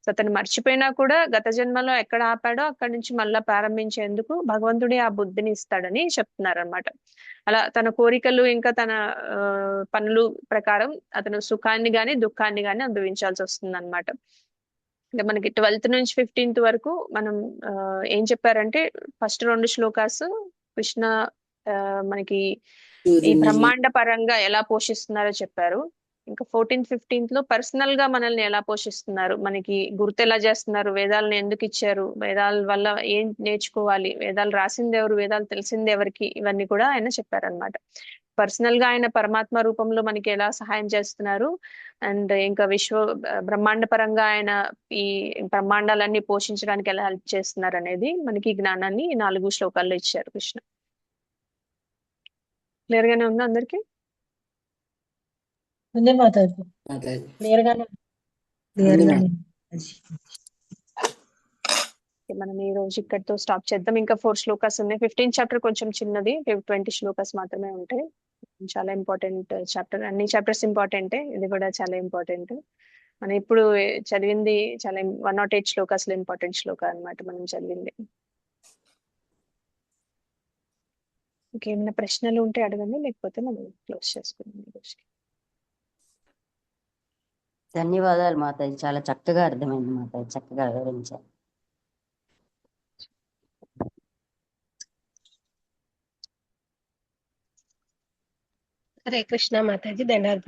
సో తను మర్చిపోయినా కూడా గత జన్మలో ఎక్కడ ఆపాడో అక్కడి నుంచి మళ్ళా ప్రారంభించేందుకు భగవంతుడే ఆ బుద్ధిని ఇస్తాడని చెప్తున్నారు అనమాట. అలా తన కోరికలు ఇంకా తన పనులు ప్రకారం అతను సుఖాన్ని గాని దుఃఖాన్ని గాని అనుభవించాల్సి వస్తుంది అనమాట. ఇంకా మనకి 12th నుంచి 15th వరకు మనం ఏం చెప్పారంటే, ఫస్ట్ 2 శ్లోకాస్ కృష్ణ మనకి ఈ బ్రహ్మాండ పరంగా ఎలా పోషిస్తున్నారో చెప్పారు. ఇంకా 14th 15th లో పర్సనల్ గా మనల్ని ఎలా పోషిస్తున్నారు, మనకి గుర్తు ఎలా చేస్తున్నారు, వేదాలను ఎందుకు ఇచ్చారు, వేదాల వల్ల ఏం నేర్చుకోవాలి, వేదాలు రాసింది ఎవరు, వేదాలు తెలిసింది ఎవరికి, ఇవన్నీ కూడా ఆయన చెప్పారనమాట. పర్సనల్ గా ఆయన పరమాత్మ రూపంలో మనకి ఎలా సహాయం చేస్తున్నారు, అండ్ ఇంకా బ్రహ్మాండ పరంగా ఆయన ఈ బ్రహ్మాండాలన్నీ పోషించడానికి ఎలా హెల్ప్ చేస్తున్నారు అనేది మనకి జ్ఞానాన్ని 4 శ్లోకాల్లో ఇచ్చారు కృష్ణ. క్లియర్ గానే ఉందా అందరికి? ఉంది మాతాజీ, మాతాజీ క్లియర్ గానే మనం ఈ రోజు ఇక్కడితో స్టాప్ చేద్దాం. ఇంకా 4 శ్లోకాస్ ఉన్నాయి. 15th చాప్టర్ కొంచెం చిన్నది, 20 శ్లోకాస్ మాత్రమే ఉంటాయి. చాలా ఇంపార్టెంట్ చాప్టర్, అన్ని చాప్టర్స్ ఇంపార్టెంటే, ఇది కూడా చాలా ఇంపార్టెంట్. మనం ఇప్పుడు చదివింది చాలా 108 శ్లోకాస్లో ఇంపార్టెంట్ శ్లోక అన్నమాట మనం చదివింది. ఇంకేమైనా ప్రశ్నలు ఉంటే అడగండి, లేకపోతే మనం క్లోజ్ చేసుకుందాం ఈ రోజుకి. ధన్యవాదాలు మాతాజీ, చాలా చక్కగా అర్థమైంది మాతాజీ, చక్కగా వివరించారు. హరే కృష్ణ మాతాజీ, ధన్యవాదాలు.